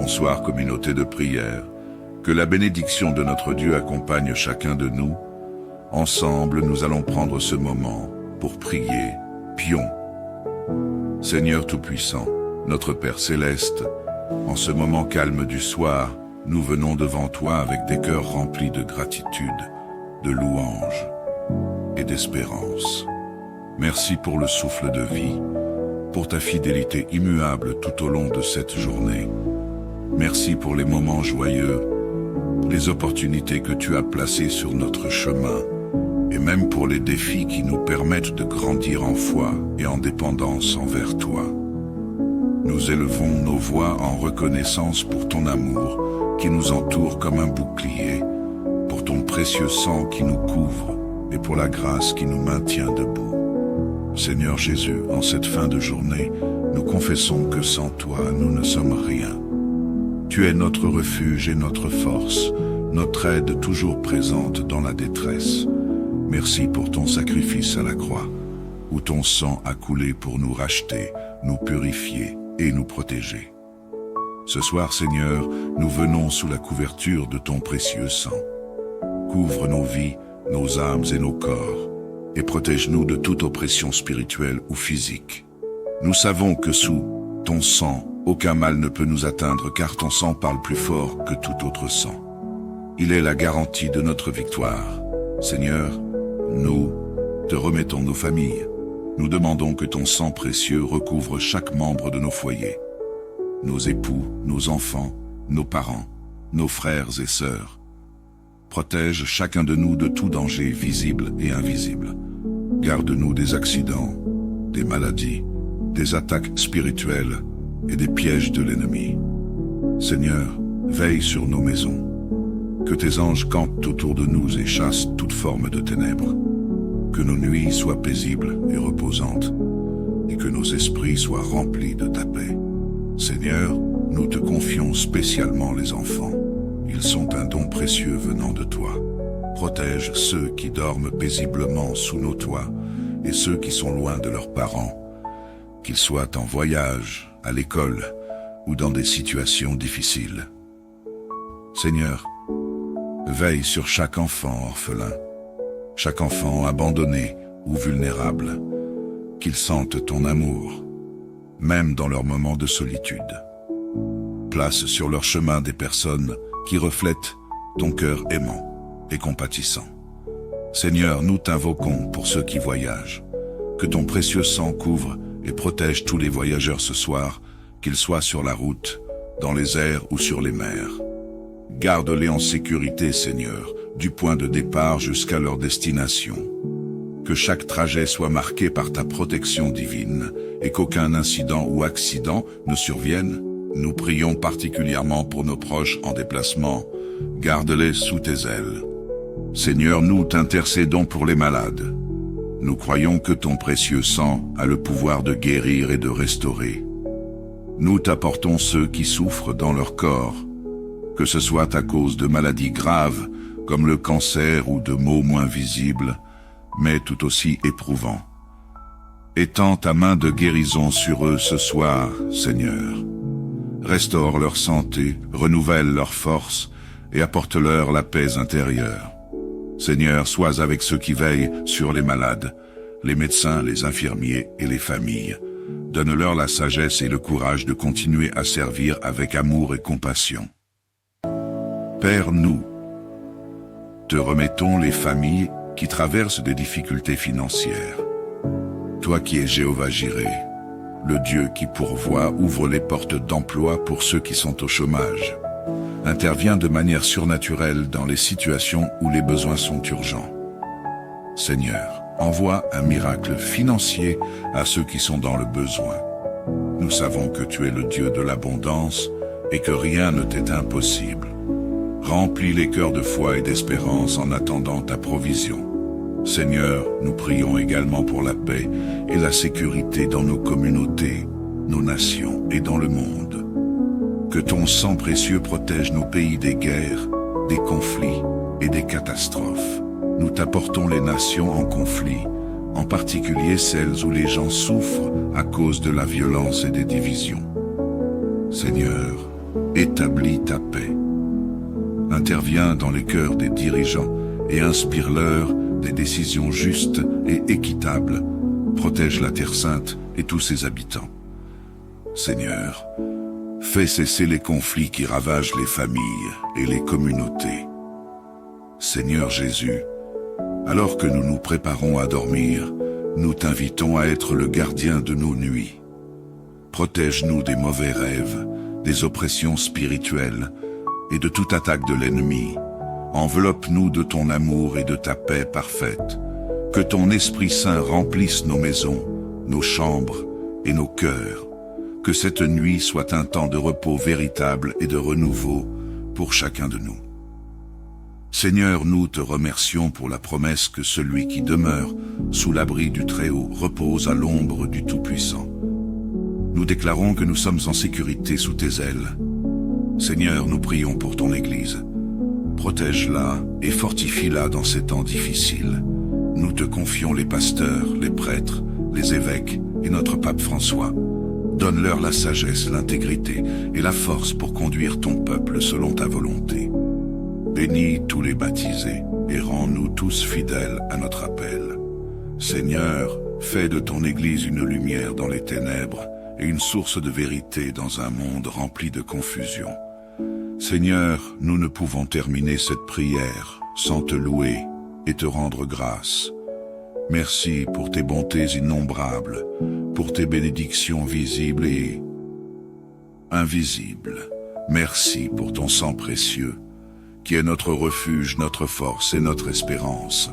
Bonsoir communauté de prière. Que la bénédiction de notre Dieu accompagne chacun de nous. Ensemble, nous allons prendre ce moment pour prier. Prions. Seigneur Tout-Puissant, notre Père Céleste, en ce moment calme du soir, nous venons devant toi avec des cœurs remplis de gratitude, de louange et d'espérance. Merci pour le souffle de vie, pour ta fidélité immuable tout au long de cette journée. Merci pour les moments joyeux, les opportunités que tu as placées sur notre chemin, et même pour les défis qui nous permettent de grandir en foi et en dépendance envers toi. Nous élevons nos voix en reconnaissance pour ton amour qui nous entoure comme un bouclier, pour ton précieux sang qui nous couvre et pour la grâce qui nous maintient debout. Seigneur Jésus, en cette fin de journée, nous confessons que sans toi, nous ne sommes rien. Tu es notre refuge et notre force, notre aide toujours présente dans la détresse. Merci pour ton sacrifice à la croix, où ton sang a coulé pour nous racheter, nous purifier et nous protéger. Ce soir, Seigneur, nous venons sous la couverture de ton précieux sang. Couvre nos vies, nos âmes et nos corps, et protège-nous de toute oppression spirituelle ou physique. Nous savons que sous ton sang, aucun mal ne peut nous atteindre car ton sang parle plus fort que tout autre sang. Il est la garantie de notre victoire. Seigneur, nous te remettons nos familles. Nous demandons que ton sang précieux recouvre chaque membre de nos foyers. Nos époux, nos enfants, nos parents, nos frères et sœurs. Protège chacun de nous de tout danger visible et invisible. Garde-nous des accidents, des maladies, des attaques spirituelles et des pièges de l'ennemi. Seigneur, veille sur nos maisons. Que tes anges campent autour de nous et chassent toute forme de ténèbres. Que nos nuits soient paisibles et reposantes, et que nos esprits soient remplis de ta paix. Seigneur, nous te confions spécialement les enfants. Ils sont un don précieux venant de toi. Protège ceux qui dorment paisiblement sous nos toits et ceux qui sont loin de leurs parents, qu'ils soient en voyage, à l'école ou dans des situations difficiles. Seigneur, veille sur chaque enfant orphelin, chaque enfant abandonné ou vulnérable, qu'ils sentent ton amour, même dans leurs moments de solitude. Place sur leur chemin des personnes qui reflètent ton cœur aimant et compatissant. Seigneur, nous t'invoquons pour ceux qui voyagent. Que ton précieux sang couvre et protège tous les voyageurs ce soir, qu'ils soient sur la route, dans les airs ou sur les mers. Garde-les en sécurité, Seigneur, du point de départ jusqu'à leur destination. Que chaque trajet soit marqué par ta protection divine et qu'aucun incident ou accident ne survienne. Nous prions particulièrement pour nos proches en déplacement. Garde-les sous tes ailes. Seigneur, nous t'intercédons pour les malades. Nous croyons que ton précieux sang a le pouvoir de guérir et de restaurer. Nous t'apportons ceux qui souffrent dans leur corps, que ce soit à cause de maladies graves, comme le cancer ou de maux moins visibles, mais tout aussi éprouvants. Étends ta main de guérison sur eux ce soir, Seigneur. Restaure leur santé, renouvelle leur force et apporte-leur la paix intérieure. Seigneur, sois avec ceux qui veillent sur les malades, les médecins, les infirmiers et les familles. Donne-leur la sagesse et le courage de continuer à servir avec amour et compassion. Père, nous te remettons les familles qui traversent des difficultés financières. Toi qui es Jéhovah Jireh, le Dieu qui pourvoit, ouvre les portes d'emploi pour ceux qui sont au chômage. Intervient de manière surnaturelle dans les situations où les besoins sont urgents. Seigneur, envoie un miracle financier à ceux qui sont dans le besoin. Nous savons que tu es le Dieu de l'abondance et que rien ne t'est impossible. Remplis les cœurs de foi et d'espérance en attendant ta provision. Seigneur, nous prions également pour la paix et la sécurité dans nos communautés, nos nations et dans le monde. Que ton sang précieux protège nos pays des guerres, des conflits et des catastrophes. Nous t'apportons les nations en conflit, en particulier celles où les gens souffrent à cause de la violence et des divisions. Seigneur, établis ta paix. Interviens dans les cœurs des dirigeants et inspire-leur des décisions justes et équitables. Protège la Terre Sainte et tous ses habitants. Seigneur, fais cesser les conflits qui ravagent les familles et les communautés. Seigneur Jésus, alors que nous nous préparons à dormir, nous t'invitons à être le gardien de nos nuits. Protège-nous des mauvais rêves, des oppressions spirituelles et de toute attaque de l'ennemi. Enveloppe-nous de ton amour et de ta paix parfaite. Que ton Esprit Saint remplisse nos maisons, nos chambres et nos cœurs. Que cette nuit soit un temps de repos véritable et de renouveau pour chacun de nous. Seigneur, nous te remercions pour la promesse que celui qui demeure sous l'abri du Très-Haut repose à l'ombre du Tout-Puissant. Nous déclarons que nous sommes en sécurité sous tes ailes. Seigneur, nous prions pour ton Église. Protège-la et fortifie-la dans ces temps difficiles. Nous te confions les pasteurs, les prêtres, les évêques et notre pape François. Donne-leur la sagesse, l'intégrité et la force pour conduire ton peuple selon ta volonté. Bénis tous les baptisés et rends-nous tous fidèles à notre appel. Seigneur, fais de ton Église une lumière dans les ténèbres et une source de vérité dans un monde rempli de confusion. Seigneur, nous ne pouvons terminer cette prière sans te louer et te rendre grâce. Merci pour tes bontés innombrables, pour tes bénédictions visibles et invisibles. Merci pour ton sang précieux, qui est notre refuge, notre force et notre espérance.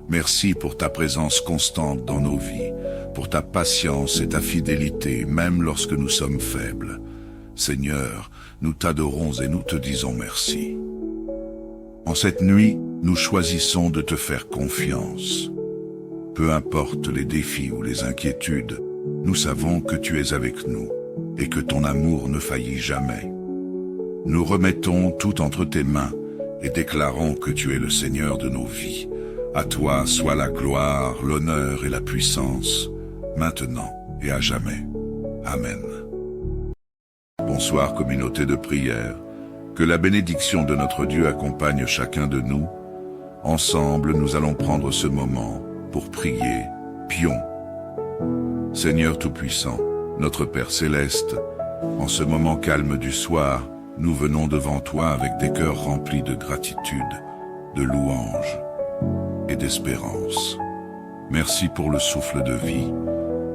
Merci pour ta présence constante dans nos vies, pour ta patience et ta fidélité, même lorsque nous sommes faibles. Seigneur, nous t'adorons et nous te disons merci. En cette nuit, nous choisissons de te faire confiance. Peu importe les défis ou les inquiétudes, nous savons que tu es avec nous et que ton amour ne faillit jamais. Nous remettons tout entre tes mains et déclarons que tu es le Seigneur de nos vies. À toi soit la gloire, l'honneur et la puissance, maintenant et à jamais. Amen. Bonsoir communauté de prière. Que la bénédiction de notre Dieu accompagne chacun de nous. Ensemble, nous allons prendre ce moment pour prier. Prions. Seigneur Tout-Puissant, notre Père Céleste, en ce moment calme du soir, nous venons devant toi avec des cœurs remplis de gratitude, de louange et d'espérance. Merci pour le souffle de vie,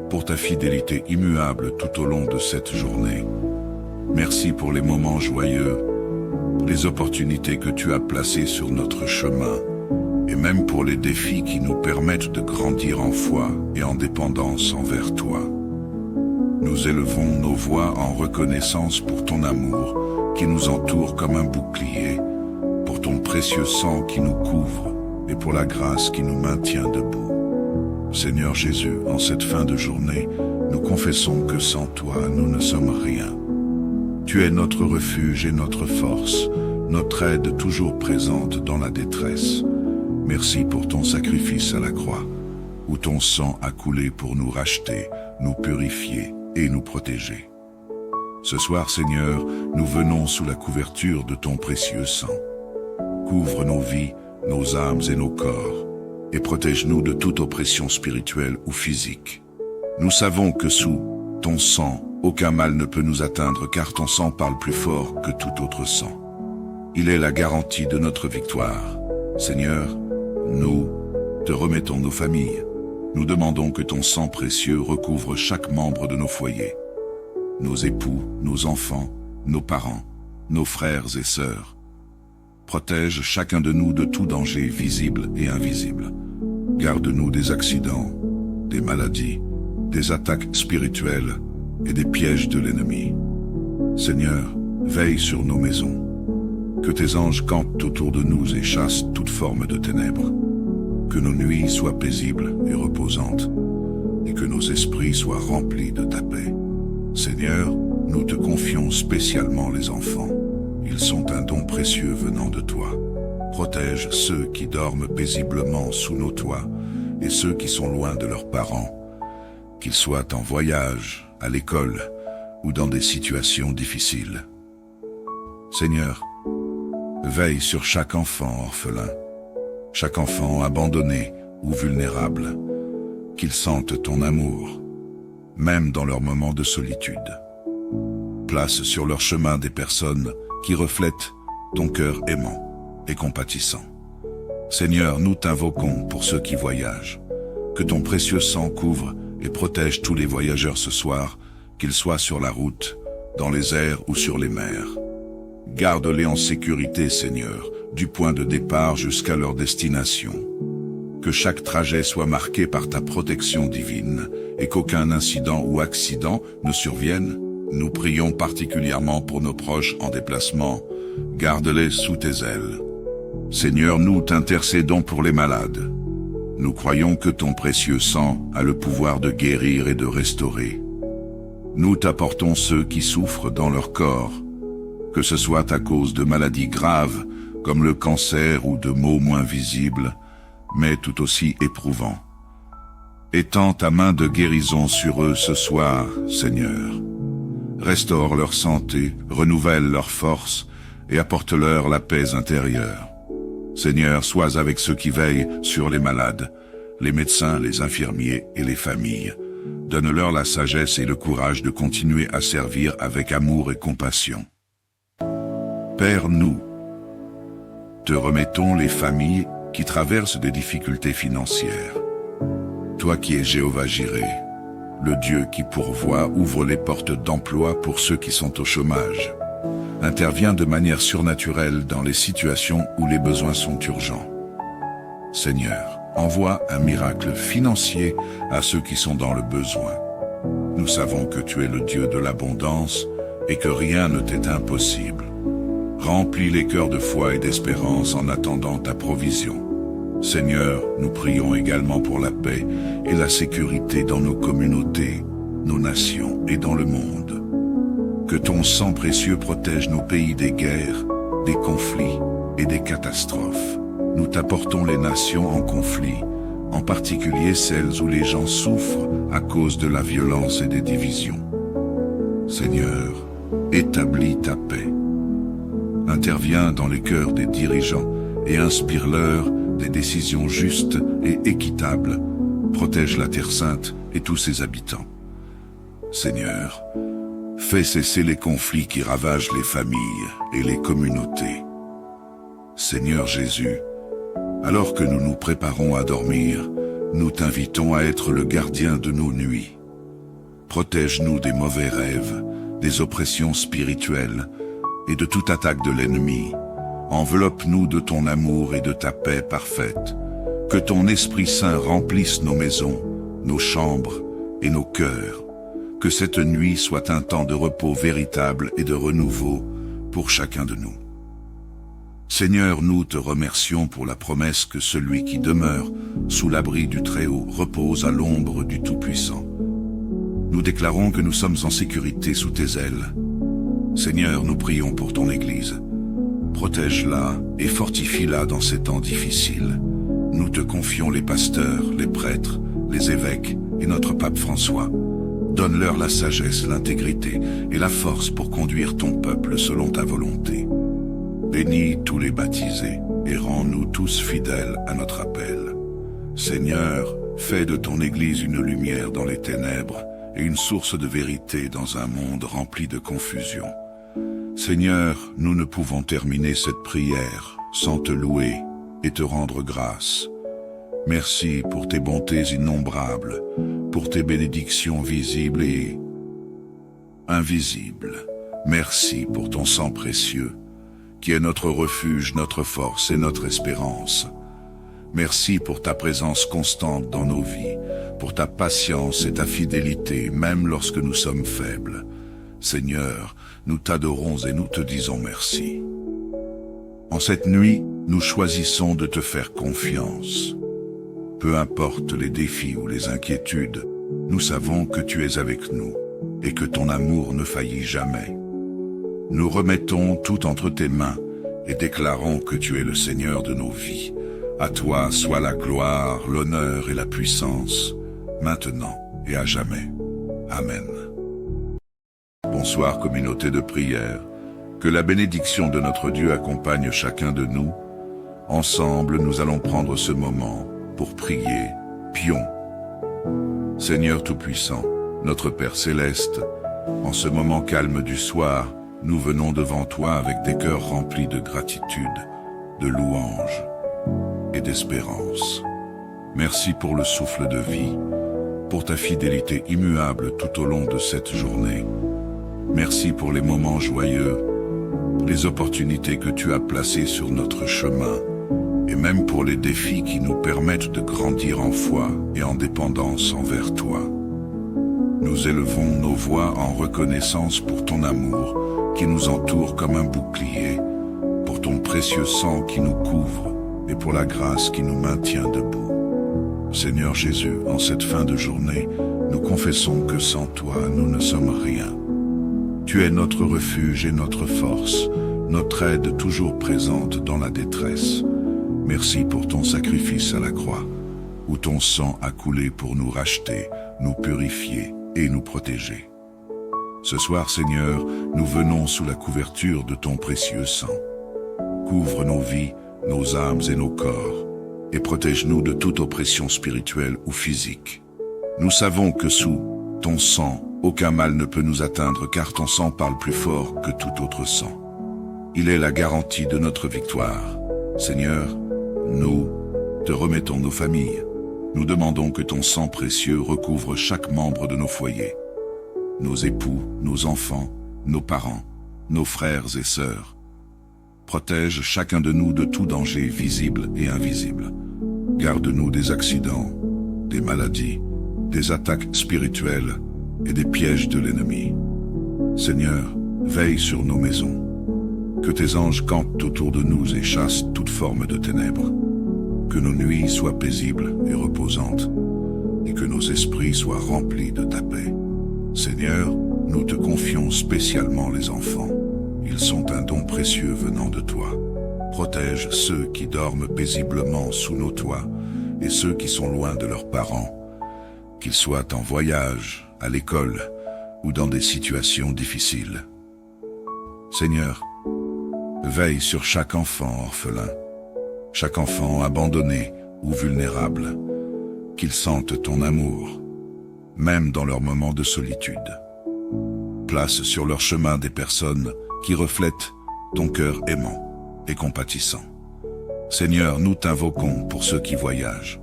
pour ta fidélité immuable tout au long de cette journée. Merci pour les moments joyeux, les opportunités que tu as placées sur notre chemin, et même pour les défis qui nous permettent de grandir en foi et en dépendance envers toi. Nous élevons nos voix en reconnaissance pour ton amour qui nous entoure comme un bouclier, pour ton précieux sang qui nous couvre et pour la grâce qui nous maintient debout. Seigneur Jésus, en cette fin de journée, nous confessons que sans toi, nous ne sommes rien. Tu es notre refuge et notre force, notre aide toujours présente dans la détresse. Merci pour ton sacrifice à la croix, où ton sang a coulé pour nous racheter, nous purifier et nous protéger. Ce soir, Seigneur, nous venons sous la couverture de ton précieux sang. Couvre nos vies, nos âmes et nos corps, et protège-nous de toute oppression spirituelle ou physique. Nous savons que sous ton sang, aucun mal ne peut nous atteindre car ton sang parle plus fort que tout autre sang. Il est la garantie de notre victoire. Seigneur, nous te remettons nos familles. Nous demandons que ton sang précieux recouvre chaque membre de nos foyers. Nos époux, nos enfants, nos parents, nos frères et sœurs. Protège chacun de nous de tout danger visible et invisible. Garde-nous des accidents, des maladies, des attaques spirituelles et des pièges de l'ennemi. Seigneur, veille sur nos maisons. Que tes anges campent autour de nous et chassent toute forme de ténèbres. Que nos nuits soient paisibles et reposantes, et que nos esprits soient remplis de ta paix. Seigneur, nous te confions spécialement les enfants. Ils sont un don précieux venant de toi. Protège ceux qui dorment paisiblement sous nos toits et ceux qui sont loin de leurs parents, qu'ils soient en voyage, à l'école ou dans des situations difficiles. Seigneur, veille sur chaque enfant orphelin, chaque enfant abandonné ou vulnérable, qu'ils sentent ton amour, même dans leurs moments de solitude. Place sur leur chemin des personnes qui reflètent ton cœur aimant et compatissant. Seigneur, nous t'invoquons pour ceux qui voyagent. Que ton précieux sang couvre et protège tous les voyageurs ce soir, qu'ils soient sur la route, dans les airs ou sur les mers. Garde-les en sécurité, Seigneur, du point de départ jusqu'à leur destination. Que chaque trajet soit marqué par ta protection divine et qu'aucun incident ou accident ne survienne. Nous prions particulièrement pour nos proches en déplacement. Garde-les sous tes ailes. Seigneur, nous t'intercédons pour les malades. Nous croyons que ton précieux sang a le pouvoir de guérir et de restaurer. Nous t'apportons ceux qui souffrent dans leur corps, que ce soit à cause de maladies graves, comme le cancer ou de maux moins visibles, mais tout aussi éprouvants. Étends ta main de guérison sur eux ce soir, Seigneur. Restaure leur santé, renouvelle leur force et apporte-leur la paix intérieure. Seigneur, sois avec ceux qui veillent sur les malades, les médecins, les infirmiers et les familles. Donne-leur la sagesse et le courage de continuer à servir avec amour et compassion. Père, nous te remettons les familles qui traversent des difficultés financières. Toi qui es Jéhovah Jireh, le Dieu qui pourvoit, ouvre les portes d'emploi pour ceux qui sont au chômage. Interviens de manière surnaturelle dans les situations où les besoins sont urgents. Seigneur, envoie un miracle financier à ceux qui sont dans le besoin. Nous savons que tu es le Dieu de l'abondance et que rien ne t'est impossible. Remplis les cœurs de foi et d'espérance en attendant ta provision. Seigneur, nous prions également pour la paix et la sécurité dans nos communautés, nos nations et dans le monde. Que ton sang précieux protège nos pays des guerres, des conflits et des catastrophes. Nous t'apportons les nations en conflit, en particulier celles où les gens souffrent à cause de la violence et des divisions. Seigneur, établis ta paix. Interviens dans les cœurs des dirigeants et inspire-leur des décisions justes et équitables. Protège la Terre Sainte et tous ses habitants. Seigneur, fais cesser les conflits qui ravagent les familles et les communautés. Seigneur Jésus, alors que nous nous préparons à dormir, nous t'invitons à être le gardien de nos nuits. Protège-nous des mauvais rêves, des oppressions spirituelles et de toute attaque de l'ennemi. Enveloppe-nous de ton amour et de ta paix parfaite. Que ton Esprit Saint remplisse nos maisons, nos chambres et nos cœurs. Que cette nuit soit un temps de repos véritable et de renouveau pour chacun de nous. Seigneur, nous te remercions pour la promesse que celui qui demeure sous l'abri du Très-Haut repose à l'ombre du Tout-Puissant. Nous déclarons que nous sommes en sécurité sous tes ailes. Seigneur, nous prions pour ton Église. Protège-la et fortifie-la dans ces temps difficiles. Nous te confions les pasteurs, les prêtres, les évêques et notre pape François. Donne-leur la sagesse, l'intégrité et la force pour conduire ton peuple selon ta volonté. Bénis tous les baptisés et rends-nous tous fidèles à notre appel. Seigneur, fais de ton Église une lumière dans les ténèbres et une source de vérité dans un monde rempli de confusion. Seigneur, nous ne pouvons terminer cette prière sans te louer et te rendre grâce. Merci pour tes bontés innombrables, pour tes bénédictions visibles et invisibles. Merci pour ton sang précieux, qui est notre refuge, notre force et notre espérance. Merci pour ta présence constante dans nos vies, pour ta patience et ta fidélité, même lorsque nous sommes faibles. Seigneur, nous t'adorons et nous te disons merci. En cette nuit, nous choisissons de te faire confiance. Peu importe les défis ou les inquiétudes, nous savons que tu es avec nous et que ton amour ne faillit jamais. Nous remettons tout entre tes mains et déclarons que tu es le Seigneur de nos vies. À toi soit la gloire, l'honneur et la puissance, maintenant et à jamais. Amen. Bonsoir communauté de prière. Que la bénédiction de notre Dieu accompagne chacun de nous. Ensemble, nous allons prendre ce moment pour prier. Prions. Seigneur Tout-Puissant, notre Père Céleste, en ce moment calme du soir, nous venons devant toi avec des cœurs remplis de gratitude, de louange et d'espérance. Merci pour le souffle de vie, pour ta fidélité immuable tout au long de cette journée. Merci pour les moments joyeux, les opportunités que tu as placées sur notre chemin, et même pour les défis qui nous permettent de grandir en foi et en dépendance envers toi. Nous élevons nos voix en reconnaissance pour ton amour qui nous entoure comme un bouclier, pour ton précieux sang qui nous couvre et pour la grâce qui nous maintient debout. Seigneur Jésus, en cette fin de journée, nous confessons que sans toi, nous ne sommes rien. Tu es notre refuge et notre force, notre aide toujours présente dans la détresse. Merci pour ton sacrifice à la croix, où ton sang a coulé pour nous racheter, nous purifier et nous protéger. Ce soir, Seigneur, nous venons sous la couverture de ton précieux sang. Couvre nos vies, nos âmes et nos corps, et protège-nous de toute oppression spirituelle ou physique. Nous savons que sous ton sang, aucun mal ne peut nous atteindre car ton sang parle plus fort que tout autre sang. Il est la garantie de notre victoire. Seigneur, nous te remettons nos familles. Nous demandons que ton sang précieux recouvre chaque membre de nos foyers. Nos époux, nos enfants, nos parents, nos frères et sœurs. Protège chacun de nous de tout danger visible et invisible. Garde-nous des accidents, des maladies, des attaques spirituelles et des pièges de l'ennemi. Seigneur, veille sur nos maisons. Que tes anges campent autour de nous et chassent toute forme de ténèbres. Que nos nuits soient paisibles et reposantes, et que nos esprits soient remplis de ta paix. Seigneur, nous te confions spécialement les enfants. Ils sont un don précieux venant de toi. Protège ceux qui dorment paisiblement sous nos toits, et ceux qui sont loin de leurs parents, qu'ils soient en voyage, à l'école, ou dans des situations difficiles. Seigneur, veille sur chaque enfant orphelin, chaque enfant abandonné ou vulnérable, qu'ils sentent ton amour, même dans leurs moments de solitude. Place sur leur chemin des personnes qui reflètent ton cœur aimant et compatissant. Seigneur, nous t'invoquons pour ceux qui voyagent.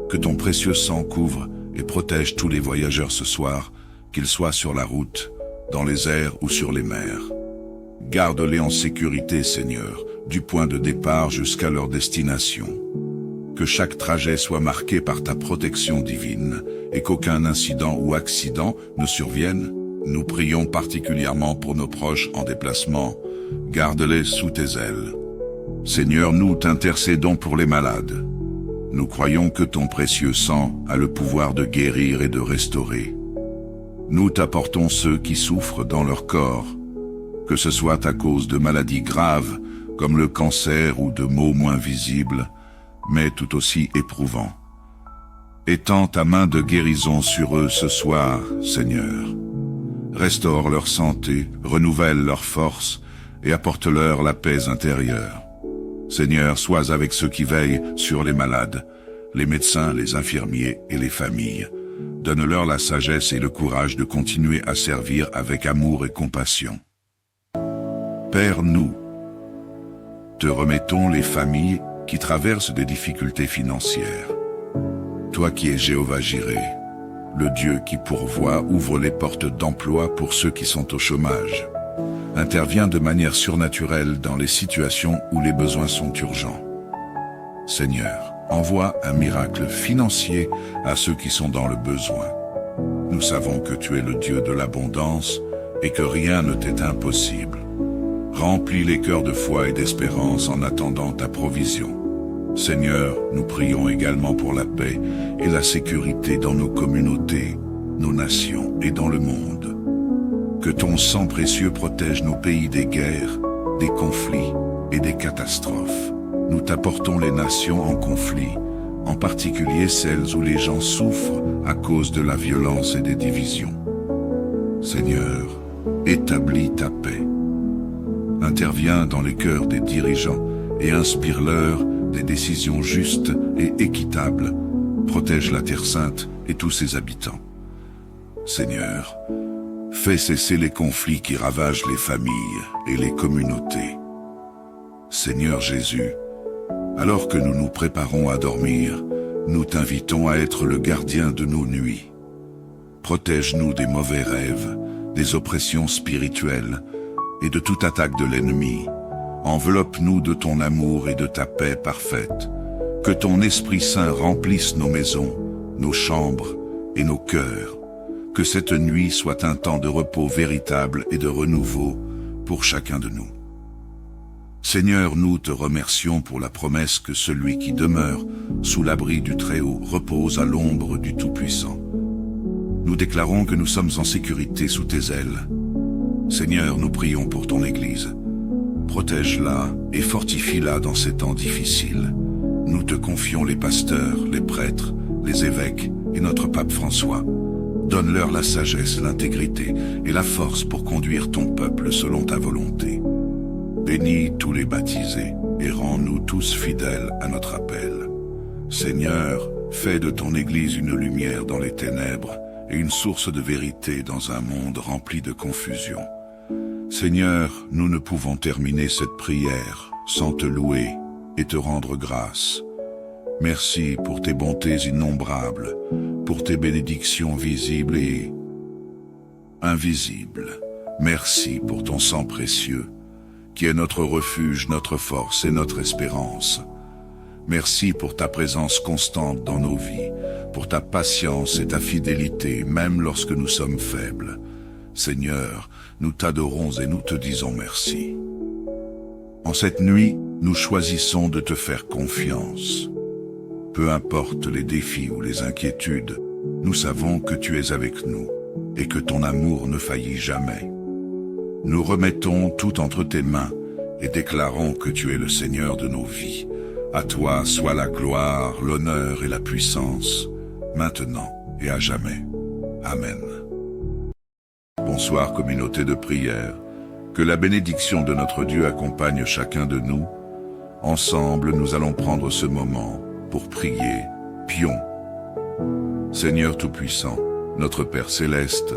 Que ton précieux sang couvre et protège tous les voyageurs ce soir, qu'ils soient sur la route, dans les airs ou sur les mers. Garde-les en sécurité, Seigneur, du point de départ jusqu'à leur destination. Que chaque trajet soit marqué par ta protection divine et qu'aucun incident ou accident ne survienne. Nous prions particulièrement pour nos proches en déplacement. Garde-les sous tes ailes. Seigneur, nous t'intercédons pour les malades. Nous croyons que ton précieux sang a le pouvoir de guérir et de restaurer. Nous t'apportons ceux qui souffrent dans leur corps, que ce soit à cause de maladies graves, comme le cancer ou de maux moins visibles, mais tout aussi éprouvants. Étends ta main de guérison sur eux ce soir, Seigneur. Restaure leur santé, renouvelle leur force et apporte-leur la paix intérieure. Seigneur, sois avec ceux qui veillent sur les malades, les médecins, les infirmiers et les familles. Donne-leur la sagesse et le courage de continuer à servir avec amour et compassion. Père, nous te remettons les familles qui traversent des difficultés financières. Toi qui es Jéhovah Jireh, le Dieu qui pourvoit, ouvre les portes d'emploi pour ceux qui sont au chômage. Interviens de manière surnaturelle dans les situations où les besoins sont urgents. Seigneur, envoie un miracle financier à ceux qui sont dans le besoin. Nous savons que tu es le Dieu de l'abondance et que rien ne t'est impossible. Remplis les cœurs de foi et d'espérance en attendant ta provision. Seigneur, nous prions également pour la paix et la sécurité dans nos communautés, nos nations et dans le monde. Que ton sang précieux protège nos pays des guerres, des conflits et des catastrophes. Nous t'apportons les nations en conflit, en particulier celles où les gens souffrent à cause de la violence et des divisions. Seigneur, établis ta paix. Interviens dans les cœurs des dirigeants et inspire-leur des décisions justes et équitables. Protège la Terre Sainte et tous ses habitants. Seigneur, fais cesser les conflits qui ravagent les familles et les communautés. Seigneur Jésus, alors que nous nous préparons à dormir, nous t'invitons à être le gardien de nos nuits. Protège-nous des mauvais rêves, des oppressions spirituelles et de toute attaque de l'ennemi. Enveloppe-nous de ton amour et de ta paix parfaite. Que ton Esprit Saint remplisse nos maisons, nos chambres et nos cœurs. Que cette nuit soit un temps de repos véritable et de renouveau pour chacun de nous. Seigneur, nous te remercions pour la promesse que celui qui demeure sous l'abri du Très-Haut repose à l'ombre du Tout-Puissant. Nous déclarons que nous sommes en sécurité sous tes ailes. Seigneur, nous prions pour ton Église. Protège-la et fortifie-la dans ces temps difficiles. Nous te confions les pasteurs, les prêtres, les évêques et notre pape François. Donne-leur la sagesse, l'intégrité et la force pour conduire ton peuple selon ta volonté. Bénis tous les baptisés et rends-nous tous fidèles à notre appel. Seigneur, fais de ton Église une lumière dans les ténèbres et une source de vérité dans un monde rempli de confusion. Seigneur, nous ne pouvons terminer cette prière sans te louer et te rendre grâce. Merci pour tes bontés innombrables, pour tes bénédictions visibles et invisibles. Merci pour ton sang précieux, qui est notre refuge, notre force et notre espérance. Merci pour ta présence constante dans nos vies, pour ta patience et ta fidélité, même lorsque nous sommes faibles. Seigneur, nous t'adorons et nous te disons merci. En cette nuit, nous choisissons de te faire confiance. Peu importe les défis ou les inquiétudes, nous savons que tu es avec nous et que ton amour ne faillit jamais. Nous remettons tout entre tes mains et déclarons que tu es le Seigneur de nos vies. À toi soit la gloire, l'honneur et la puissance, maintenant et à jamais. Amen. Bonsoir communauté de prière. Que la bénédiction de notre Dieu accompagne chacun de nous. Ensemble, nous allons prendre ce moment pour prier. Prions. Seigneur Tout-Puissant, notre Père Céleste,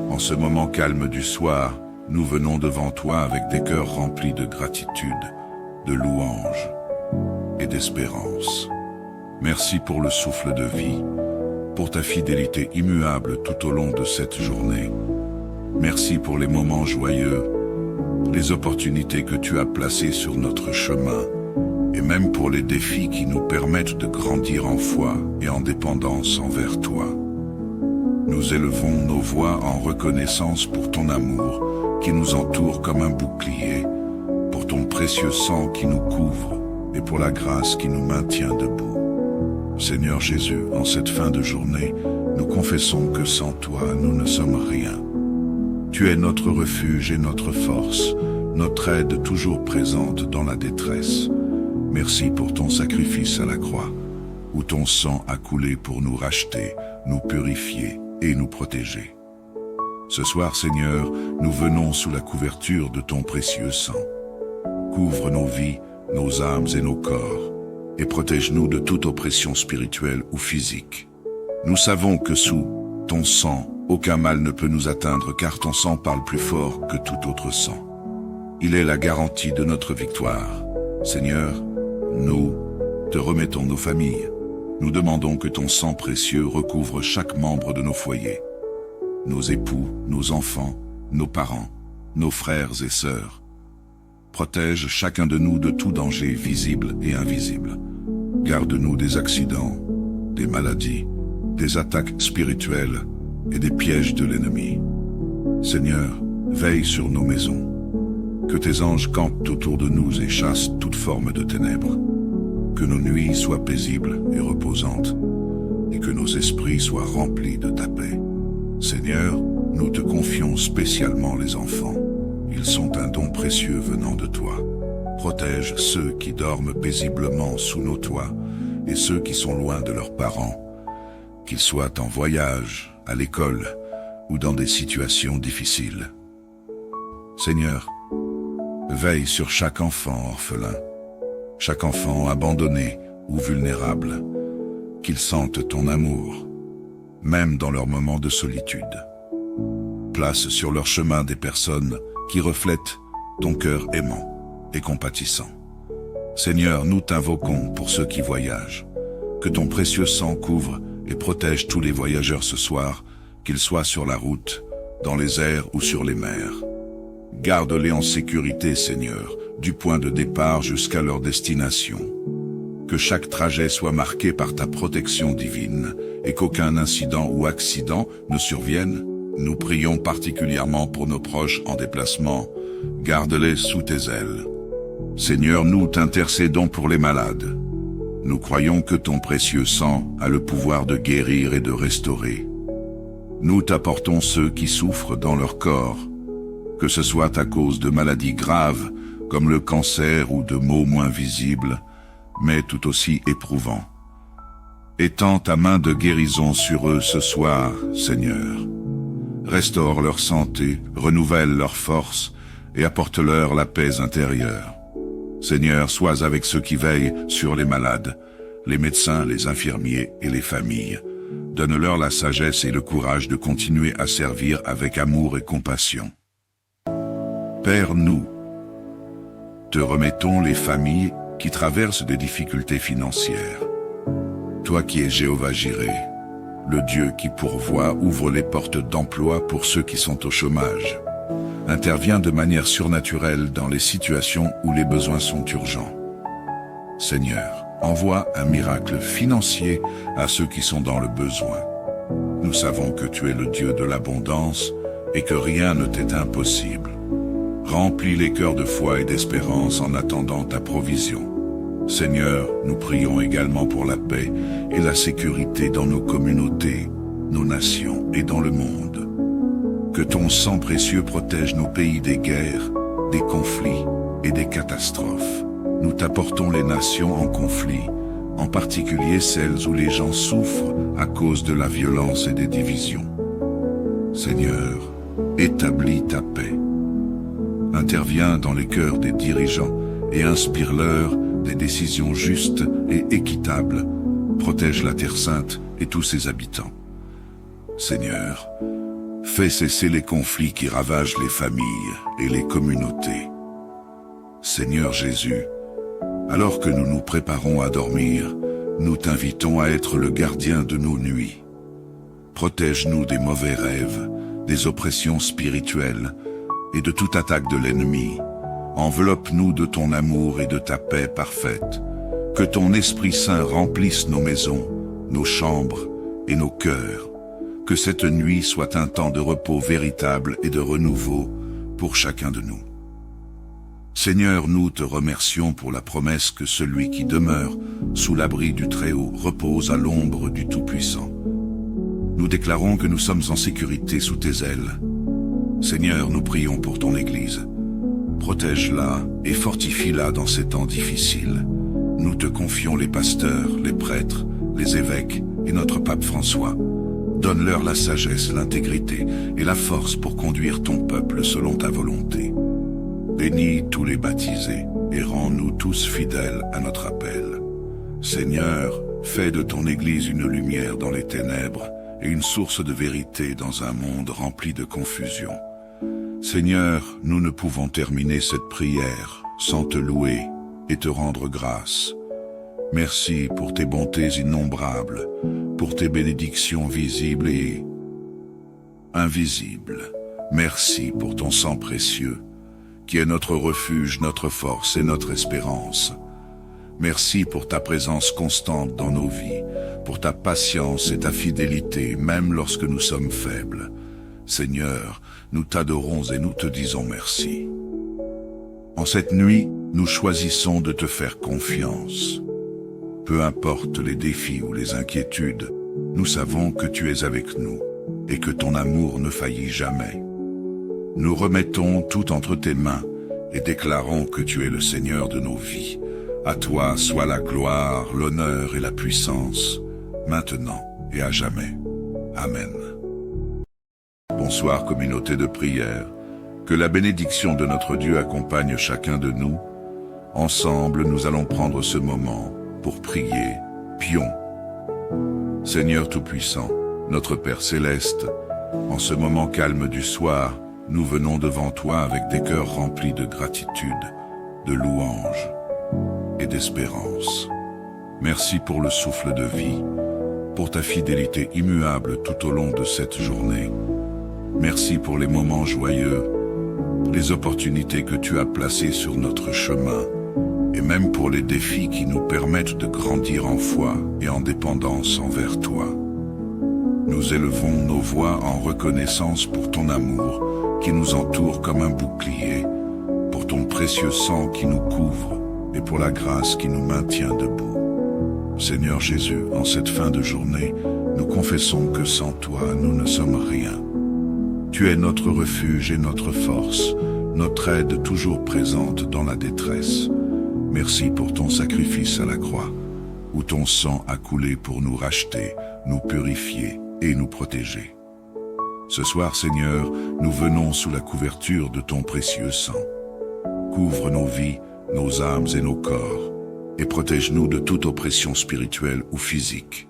en ce moment calme du soir, nous venons devant toi avec des cœurs remplis de gratitude, de louange et d'espérance. Merci pour le souffle de vie, pour ta fidélité immuable tout au long de cette journée. Merci pour les moments joyeux, les opportunités que tu as placées sur notre chemin, et même pour les défis qui nous permettent de grandir en foi et en dépendance envers toi. Nous élevons nos voix en reconnaissance pour ton amour qui nous entoure comme un bouclier, pour ton précieux sang qui nous couvre et pour la grâce qui nous maintient debout. Seigneur Jésus, en cette fin de journée, nous confessons que sans toi, nous ne sommes rien. Tu es notre refuge et notre force, notre aide toujours présente dans la détresse. Merci pour ton sacrifice à la croix, où ton sang a coulé pour nous racheter, nous purifier et nous protéger. Ce soir, Seigneur, nous venons sous la couverture de ton précieux sang. Couvre nos vies, nos âmes et nos corps, et protège-nous de toute oppression spirituelle ou physique. Nous savons que sous ton sang, aucun mal ne peut nous atteindre car ton sang parle plus fort que tout autre sang. Il est la garantie de notre victoire. Seigneur, nous te remettons nos familles. Nous demandons que ton sang précieux recouvre chaque membre de nos foyers. Nos époux, nos enfants, nos parents, nos frères et sœurs. Protège chacun de nous de tout danger visible et invisible. Garde-nous des accidents, des maladies, des attaques spirituelles et des pièges de l'ennemi. Seigneur, veille sur nos maisons. Que tes anges campent autour de nous et chassent toute forme de ténèbres. Que nos nuits soient paisibles et reposantes, et que nos esprits soient remplis de ta paix. Seigneur, nous te confions spécialement les enfants. Ils sont un don précieux venant de toi. Protège ceux qui dorment paisiblement sous nos toits et ceux qui sont loin de leurs parents, qu'ils soient en voyage, à l'école ou dans des situations difficiles. Seigneur, Veille sur chaque enfant orphelin, chaque enfant abandonné ou vulnérable, qu'ils sentent ton amour, même dans leurs moments de solitude. Place sur leur chemin des personnes qui reflètent ton cœur aimant et compatissant. Seigneur, nous t'invoquons pour ceux qui voyagent. Que ton précieux sang couvre et protège tous les voyageurs ce soir, qu'ils soient sur la route, dans les airs ou sur les mers. Garde-les en sécurité, Seigneur, du point de départ jusqu'à leur destination. Que chaque trajet soit marqué par ta protection divine et qu'aucun incident ou accident ne survienne. Nous prions particulièrement pour nos proches en déplacement. Garde-les sous tes ailes. Seigneur, nous t'intercédons pour les malades. Nous croyons que ton précieux sang a le pouvoir de guérir et de restaurer. Nous t'apportons ceux qui souffrent dans leur corps, que ce soit à cause de maladies graves, comme le cancer ou de maux moins visibles, mais tout aussi éprouvants. Étends ta main de guérison sur eux ce soir, Seigneur. Restaure leur santé, renouvelle leur force et apporte-leur la paix intérieure. Seigneur, sois avec ceux qui veillent sur les malades, les médecins, les infirmiers et les familles. Donne-leur la sagesse et le courage de continuer à servir avec amour et compassion. Père, nous te remettons les familles qui traversent des difficultés financières. Toi qui es Jéhovah Jireh, le Dieu qui pourvoit, ouvre les portes d'emploi pour ceux qui sont au chômage. Interviens de manière surnaturelle dans les situations où les besoins sont urgents. Seigneur, envoie un miracle financier à ceux qui sont dans le besoin. Nous savons que tu es le Dieu de l'abondance et que rien ne t'est impossible. Remplis les cœurs de foi et d'espérance en attendant ta provision. Seigneur, nous prions également pour la paix et la sécurité dans nos communautés, nos nations et dans le monde. Que ton sang précieux protège nos pays des guerres, des conflits et des catastrophes. Nous t'apportons les nations en conflit, en particulier celles où les gens souffrent à cause de la violence et des divisions. Seigneur, établis ta paix. Interviens dans les cœurs des dirigeants et inspire-leur des décisions justes et équitables. Protège la Terre Sainte et tous ses habitants. Seigneur, fais cesser les conflits qui ravagent les familles et les communautés. Seigneur Jésus, alors que nous nous préparons à dormir, nous t'invitons à être le gardien de nos nuits. Protège-nous des mauvais rêves, des oppressions spirituelles et de toute attaque de l'ennemi. Enveloppe-nous de ton amour et de ta paix parfaite. Que ton Esprit Saint remplisse nos maisons, nos chambres et nos cœurs. Que cette nuit soit un temps de repos véritable et de renouveau pour chacun de nous. Seigneur, nous te remercions pour la promesse que celui qui demeure sous l'abri du Très-Haut repose à l'ombre du Tout-Puissant. Nous déclarons que nous sommes en sécurité sous tes ailes. Seigneur, nous prions pour ton Église. Protège-la et fortifie-la dans ces temps difficiles. Nous te confions les pasteurs, les prêtres, les évêques et notre pape François. Donne-leur la sagesse, l'intégrité et la force pour conduire ton peuple selon ta volonté. Bénis tous les baptisés et rends-nous tous fidèles à notre appel. Seigneur, fais de ton Église une lumière dans les ténèbres et une source de vérité dans un monde rempli de confusion. Seigneur, nous ne pouvons terminer cette prière sans te louer et te rendre grâce. Merci pour tes bontés innombrables, pour tes bénédictions visibles et invisibles. Merci pour ton sang précieux, qui est notre refuge, notre force et notre espérance. Merci pour ta présence constante dans nos vies, pour ta patience et ta fidélité, même lorsque nous sommes faibles. Seigneur, nous t'adorons et nous te disons merci. En cette nuit, nous choisissons de te faire confiance. Peu importe les défis ou les inquiétudes, nous savons que tu es avec nous et que ton amour ne faillit jamais. Nous remettons tout entre tes mains et déclarons que tu es le Seigneur de nos vies. À toi soit la gloire, l'honneur et la puissance, maintenant et à jamais. Amen. Bonsoir communauté de prière. Que la bénédiction de notre Dieu accompagne chacun de nous. Ensemble, nous allons prendre ce moment pour prier. Prions. Seigneur Tout-Puissant, notre Père Céleste, en ce moment calme du soir, nous venons devant toi avec des cœurs remplis de gratitude, de louange et d'espérance. Merci pour le souffle de vie, pour ta fidélité immuable tout au long de cette journée. Merci pour les moments joyeux, les opportunités que tu as placées sur notre chemin, et même pour les défis qui nous permettent de grandir en foi et en dépendance envers toi. Nous élevons nos voix en reconnaissance pour ton amour qui nous entoure comme un bouclier, pour ton précieux sang qui nous couvre et pour la grâce qui nous maintient debout. Seigneur Jésus, en cette fin de journée, nous confessons que sans toi, nous ne sommes rien. Tu es notre refuge et notre force, notre aide toujours présente dans la détresse. Merci pour ton sacrifice à la croix, où ton sang a coulé pour nous racheter, nous purifier et nous protéger. Ce soir, Seigneur, nous venons sous la couverture de ton précieux sang. Couvre nos vies, nos âmes et nos corps, et protège-nous de toute oppression spirituelle ou physique.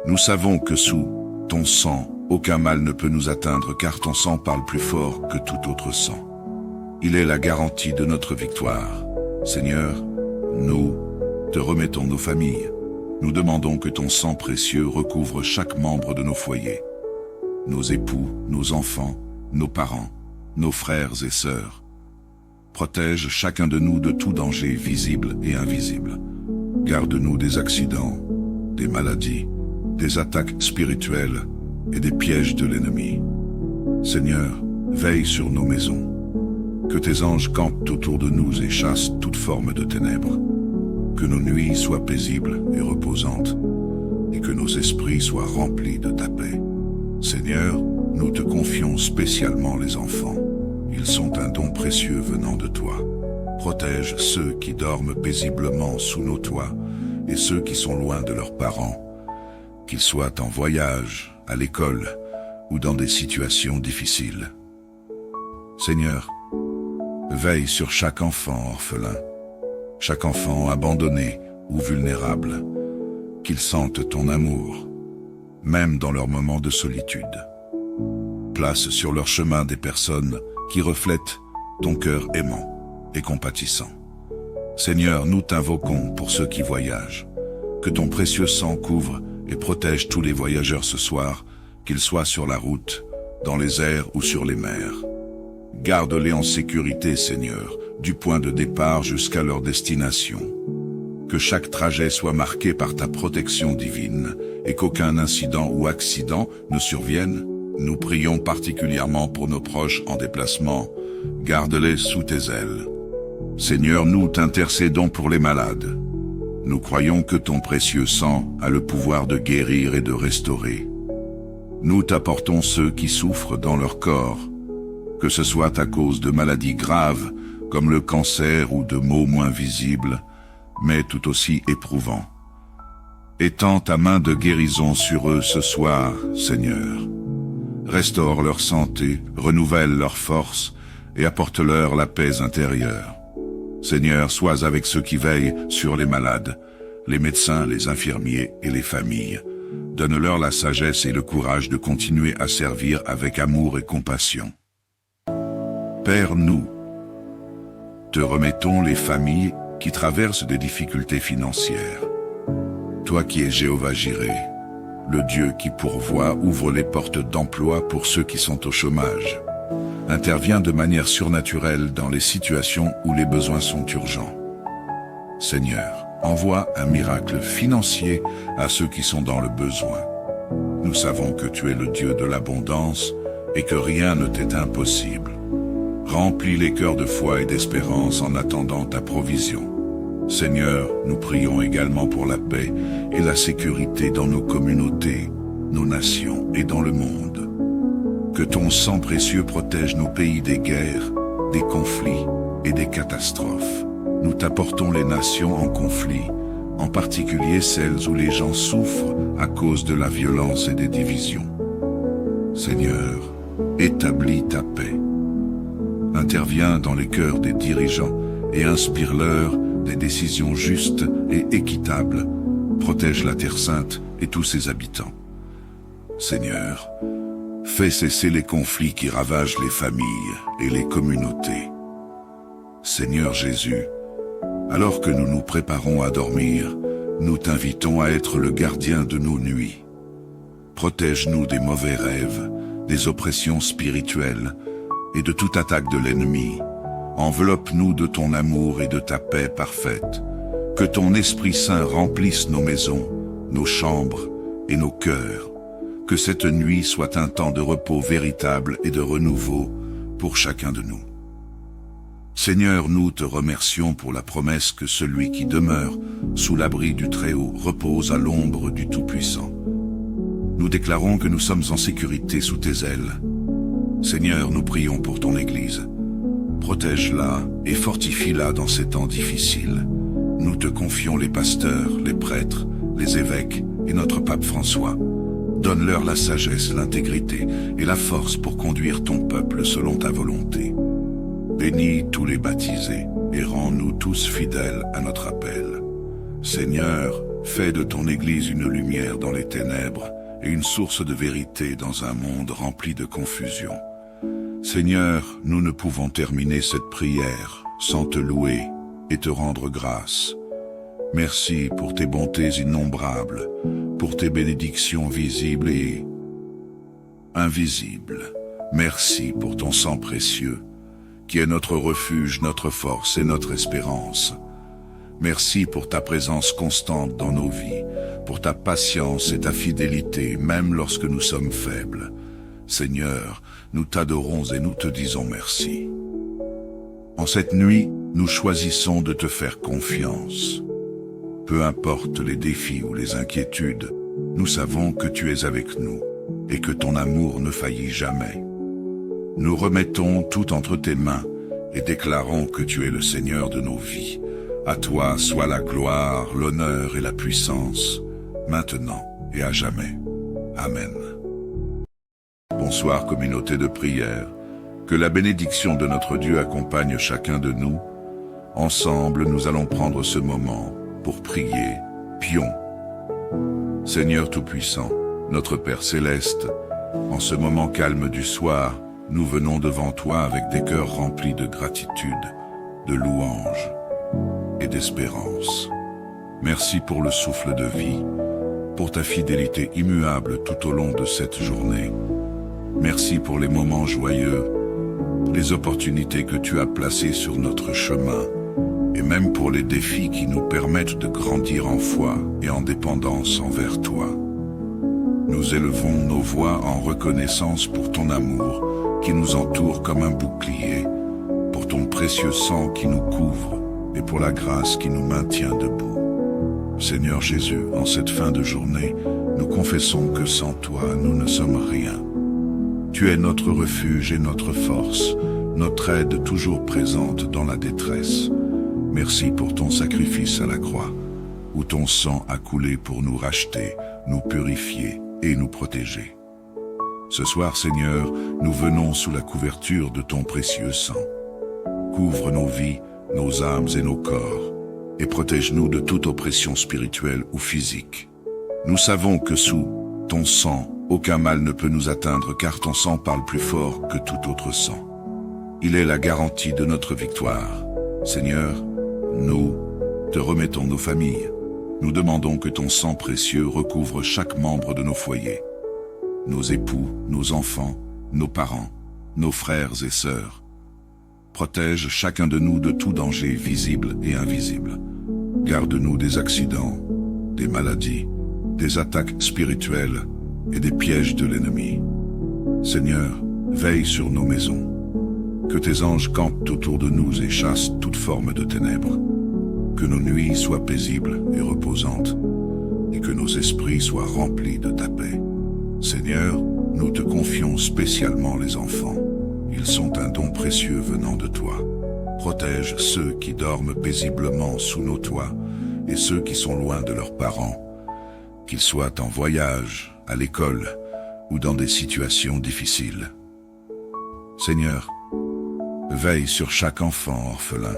Nous savons que sous ton sang, aucun mal ne peut nous atteindre car ton sang parle plus fort que tout autre sang. Il est la garantie de notre victoire. Seigneur, nous te remettons nos familles. Nous demandons que ton sang précieux recouvre chaque membre de nos foyers. Nos époux, nos enfants, nos parents, nos frères et sœurs. Protège chacun de nous de tout danger visible et invisible. Garde-nous des accidents, des maladies, des attaques spirituelles et des pièges de l'ennemi. Seigneur, veille sur nos maisons. Que tes anges campent autour de nous et chassent toute forme de ténèbres. Que nos nuits soient paisibles et reposantes, et que nos esprits soient remplis de ta paix. Seigneur, nous te confions spécialement les enfants. Ils sont un don précieux venant de toi. Protège ceux qui dorment paisiblement sous nos toits, et ceux qui sont loin de leurs parents, qu'ils soient en voyage, à l'école, ou dans des situations difficiles. Seigneur, veille sur chaque enfant orphelin, chaque enfant abandonné ou vulnérable, qu'ils sentent ton amour, même dans leurs moments de solitude. Place sur leur chemin des personnes qui reflètent ton cœur aimant et compatissant. Seigneur, nous t'invoquons pour ceux qui voyagent. Que ton précieux sang couvre et protège tous les voyageurs ce soir, qu'ils soient sur la route, dans les airs ou sur les mers. Garde-les en sécurité, Seigneur, du point de départ jusqu'à leur destination. Que chaque trajet soit marqué par ta protection divine et qu'aucun incident ou accident ne survienne. Nous prions particulièrement pour nos proches en déplacement. Garde-les sous tes ailes. Seigneur, nous t'intercédons pour les malades. Nous croyons que ton précieux sang a le pouvoir de guérir et de restaurer. Nous t'apportons ceux qui souffrent dans leur corps, que ce soit à cause de maladies graves, comme le cancer ou de maux moins visibles, mais tout aussi éprouvants. Étends ta main de guérison sur eux ce soir, Seigneur. Restaure leur santé, renouvelle leur force et apporte-leur la paix intérieure. Seigneur, sois avec ceux qui veillent sur les malades, les médecins, les infirmiers et les familles. Donne-leur la sagesse et le courage de continuer à servir avec amour et compassion. Père, nous te remettons les familles qui traversent des difficultés financières. Toi qui es Jéhovah Jireh, le Dieu qui pourvoit, ouvre les portes d'emploi pour ceux qui sont au chômage. Interviens de manière surnaturelle dans les situations où les besoins sont urgents. Seigneur, envoie un miracle financier à ceux qui sont dans le besoin. Nous savons que tu es le Dieu de l'abondance et que rien ne t'est impossible. Remplis les cœurs de foi et d'espérance en attendant ta provision. Seigneur, nous prions également pour la paix et la sécurité dans nos communautés, nos nations et dans le monde. Que ton sang précieux protège nos pays des guerres, des conflits et des catastrophes. Nous t'apportons les nations en conflit, en particulier celles où les gens souffrent à cause de la violence et des divisions. Seigneur, établis ta paix. Interviens dans les cœurs des dirigeants et inspire-leur des décisions justes et équitables. Protège la Terre Sainte et tous ses habitants. Seigneur, fais cesser les conflits qui ravagent les familles et les communautés. Seigneur Jésus, alors que nous nous préparons à dormir, nous t'invitons à être le gardien de nos nuits. Protège-nous des mauvais rêves, des oppressions spirituelles et de toute attaque de l'ennemi. Enveloppe-nous de ton amour et de ta paix parfaite. Que ton Esprit Saint remplisse nos maisons, nos chambres et nos cœurs. Que cette nuit soit un temps de repos véritable et de renouveau pour chacun de nous. Seigneur, nous te remercions pour la promesse que celui qui demeure sous l'abri du Très-Haut repose à l'ombre du Tout-Puissant. Nous déclarons que nous sommes en sécurité sous tes ailes. Seigneur, nous prions pour ton Église. Protège-la et fortifie-la dans ces temps difficiles. Nous te confions les pasteurs, les prêtres, les évêques et notre pape François. Donne-leur la sagesse, l'intégrité et la force pour conduire ton peuple selon ta volonté. Bénis tous les baptisés et rends-nous tous fidèles à notre appel. Seigneur, fais de ton Église une lumière dans les ténèbres et une source de vérité dans un monde rempli de confusion. Seigneur, nous ne pouvons terminer cette prière sans te louer et te rendre grâce. Merci pour tes bontés innombrables, pour tes bénédictions visibles et invisibles. Merci pour ton sang précieux, qui est notre refuge, notre force et notre espérance. Merci pour ta présence constante dans nos vies, pour ta patience et ta fidélité, même lorsque nous sommes faibles. Seigneur, nous t'adorons et nous te disons merci. En cette nuit, nous choisissons de te faire confiance. Peu importe les défis ou les inquiétudes, nous savons que tu es avec nous et que ton amour ne faillit jamais. Nous remettons tout entre tes mains et déclarons que tu es le Seigneur de nos vies. À toi soit la gloire, l'honneur et la puissance, maintenant et à jamais. Amen. Bonsoir communauté de prière. Que la bénédiction de notre Dieu accompagne chacun de nous. Ensemble, nous allons prendre ce moment pour prier. Prions. Seigneur Tout-Puissant, notre Père Céleste, en ce moment calme du soir, nous venons devant toi avec des cœurs remplis de gratitude, de louange et d'espérance. Merci pour le souffle de vie, pour ta fidélité immuable tout au long de cette journée. Merci pour les moments joyeux, les opportunités que tu as placées sur notre chemin, et même pour les défis qui nous permettent de grandir en foi et en dépendance envers toi. Nous élevons nos voix en reconnaissance pour ton amour qui nous entoure comme un bouclier, pour ton précieux sang qui nous couvre et pour la grâce qui nous maintient debout. Seigneur Jésus, en cette fin de journée, nous confessons que sans toi, nous ne sommes rien. Tu es notre refuge et notre force, notre aide toujours présente dans la détresse. Merci pour ton sacrifice à la croix, où ton sang a coulé pour nous racheter, nous purifier et nous protéger. Ce soir, Seigneur, nous venons sous la couverture de ton précieux sang. Couvre nos vies, nos âmes et nos corps, et protège-nous de toute oppression spirituelle ou physique. Nous savons que sous ton sang, aucun mal ne peut nous atteindre car ton sang parle plus fort que tout autre sang. Il est la garantie de notre victoire. Seigneur, nous te remettons nos familles. Nous demandons que ton sang précieux recouvre chaque membre de nos foyers. Nos époux, nos enfants, nos parents, nos frères et sœurs. Protège chacun de nous de tout danger visible et invisible. Garde-nous des accidents, des maladies, des attaques spirituelles et des pièges de l'ennemi. Seigneur, veille sur nos maisons. Que tes anges campent autour de nous et chassent toute forme de ténèbres. Que nos nuits soient paisibles et reposantes, et que nos esprits soient remplis de ta paix. Seigneur, nous te confions spécialement les enfants. Ils sont un don précieux venant de toi. Protège ceux qui dorment paisiblement sous nos toits et ceux qui sont loin de leurs parents, qu'ils soient en voyage, à l'école ou dans des situations difficiles. Seigneur, Veille sur chaque enfant orphelin,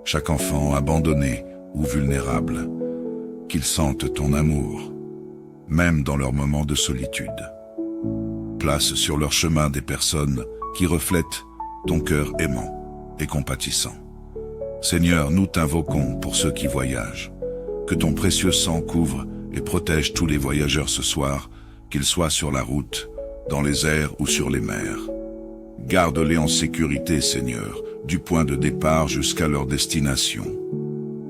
chaque enfant abandonné ou vulnérable, qu'ils sentent ton amour, même dans leurs moments de solitude. Place sur leur chemin des personnes qui reflètent ton cœur aimant et compatissant. Seigneur, nous t'invoquons pour ceux qui voyagent. Que ton précieux sang couvre et protège tous les voyageurs ce soir, qu'ils soient sur la route, dans les airs ou sur les mers. Garde-les en sécurité, Seigneur, du point de départ jusqu'à leur destination.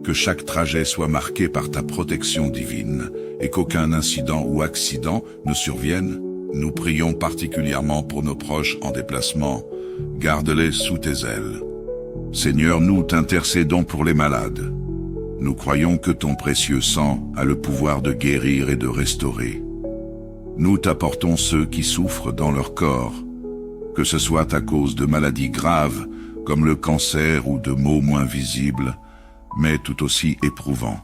Que chaque trajet soit marqué par ta protection divine et qu'aucun incident ou accident ne survienne. Nous prions particulièrement pour nos proches en déplacement. Garde-les sous tes ailes. Seigneur, nous t'intercédons pour les malades. Nous croyons que ton précieux sang a le pouvoir de guérir et de restaurer. Nous t'apportons ceux qui souffrent dans leur corps, que ce soit à cause de maladies graves, comme le cancer ou de maux moins visibles, mais tout aussi éprouvants.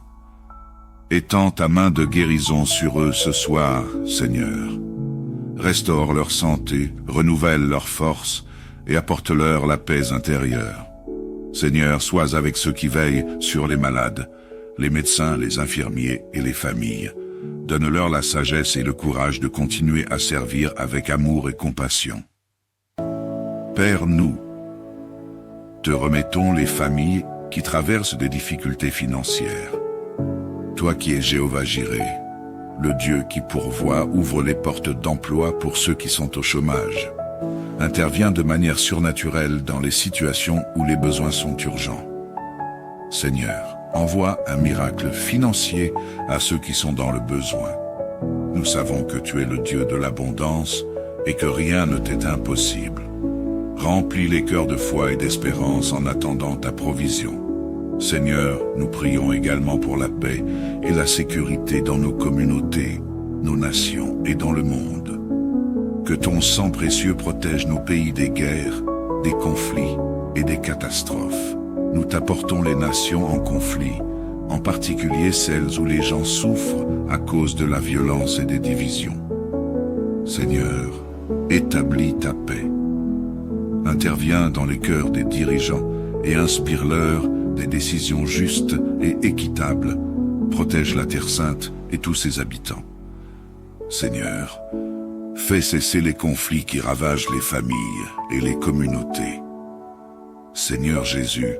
Étends ta main de guérison sur eux ce soir, Seigneur. Restaure leur santé, renouvelle leur force et apporte-leur la paix intérieure. Seigneur, sois avec ceux qui veillent sur les malades, les médecins, les infirmiers et les familles. Donne-leur la sagesse et le courage de continuer à servir avec amour et compassion. Père, nous te remettons les familles qui traversent des difficultés financières. Toi qui es Jéhovah Jireh, le Dieu qui pourvoit, ouvre les portes d'emploi pour ceux qui sont au chômage. Interviens de manière surnaturelle dans les situations où les besoins sont urgents. Seigneur, envoie un miracle financier à ceux qui sont dans le besoin. Nous savons que tu es le Dieu de l'abondance et que rien ne t'est impossible. Remplis les cœurs de foi et d'espérance en attendant ta provision. Seigneur, nous prions également pour la paix et la sécurité dans nos communautés, nos nations et dans le monde. Que ton sang précieux protège nos pays des guerres, des conflits et des catastrophes. Nous t'apportons les nations en conflit, en particulier celles où les gens souffrent à cause de la violence et des divisions. Seigneur, établis ta paix. Interviens dans les cœurs des dirigeants et inspire-leur des décisions justes et équitables. Protège la Terre Sainte et tous ses habitants. Seigneur, fais cesser les conflits qui ravagent les familles et les communautés. Seigneur Jésus,